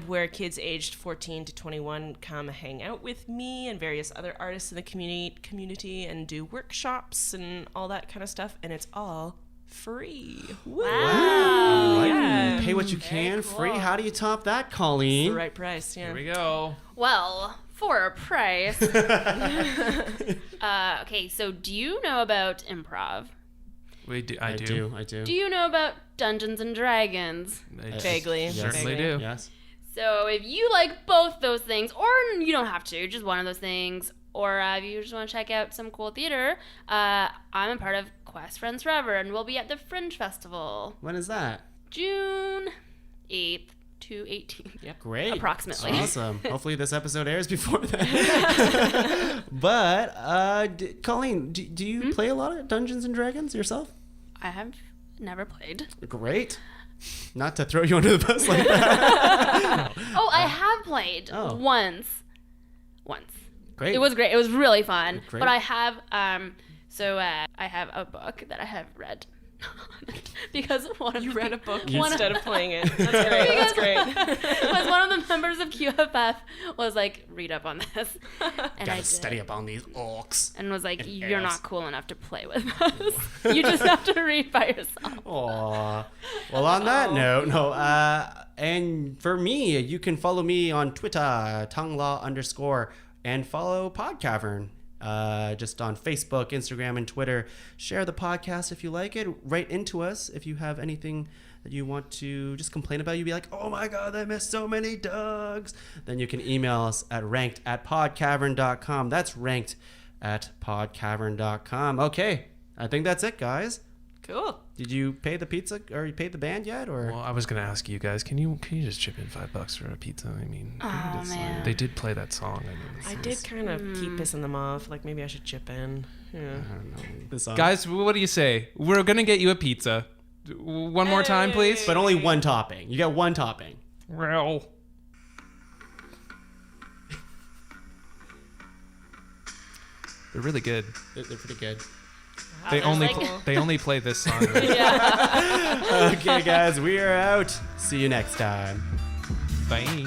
where kids aged 14 to 21 come hang out with me and various other artists in the community and do workshops and all that kind of stuff, and it's all free. Wow. Yeah. Pay what you can, free. How do you top that, Colleen? The right price, yeah. Here we go. Well, for a price. Okay, so do you know about improv? I I do. Do you know about Dungeons and Dragons? Vaguely. Certainly vaguely. do. Yes. So if you like both those things, or you don't have to, just one of those things, or if you just want to check out some cool theater, I'm a part of Quest Friends Forever, and we'll be at the Fringe Festival, When is that? June 8th to 18th. Yep. Great. Approximately. Awesome. Hopefully this episode airs before that. But, Colleen, do you play a lot of Dungeons and Dragons yourself? I have never played. Great. Not to throw you under the bus like that. Oh, I have played once. Great. It was great. It was really fun. Great. But I have I have a book that I have read. Because one of You read a book one instead of playing it. That's great. That's great. because one of the members of QFF was like, read up on this, and I Gotta did. study up on these orcs. And was like, you're elves. not cool enough to play with us. You just have to read by yourself. Aw. Well, on that note, and for me, you can follow me on Twitter, tonguelaw_, and follow Podcavern. just on Facebook, Instagram, and Twitter. Share the podcast if you like it. Write into us if you have anything that you want to just complain about. You'd be like, oh my God, I missed so many dogs. Then you can email us at ranked@podcavern.com. That's ranked@podcavern.com. Okay, I think that's it, guys. Cool. Did you pay the pizza or you paid the band yet? Or Well, I was gonna ask you guys, can you just chip in $5 for a pizza? I mean, man. they did play that song. I did kind of keep pissing them off. Like, maybe I should chip in. Yeah. I don't know. The song. Guys, what do you say? We're gonna get you a pizza. One more time, please. But only one topping. You got one topping. Well, they're really good. They're pretty good. They There's only play this song. Okay, guys, we are out. See you next time. Bye.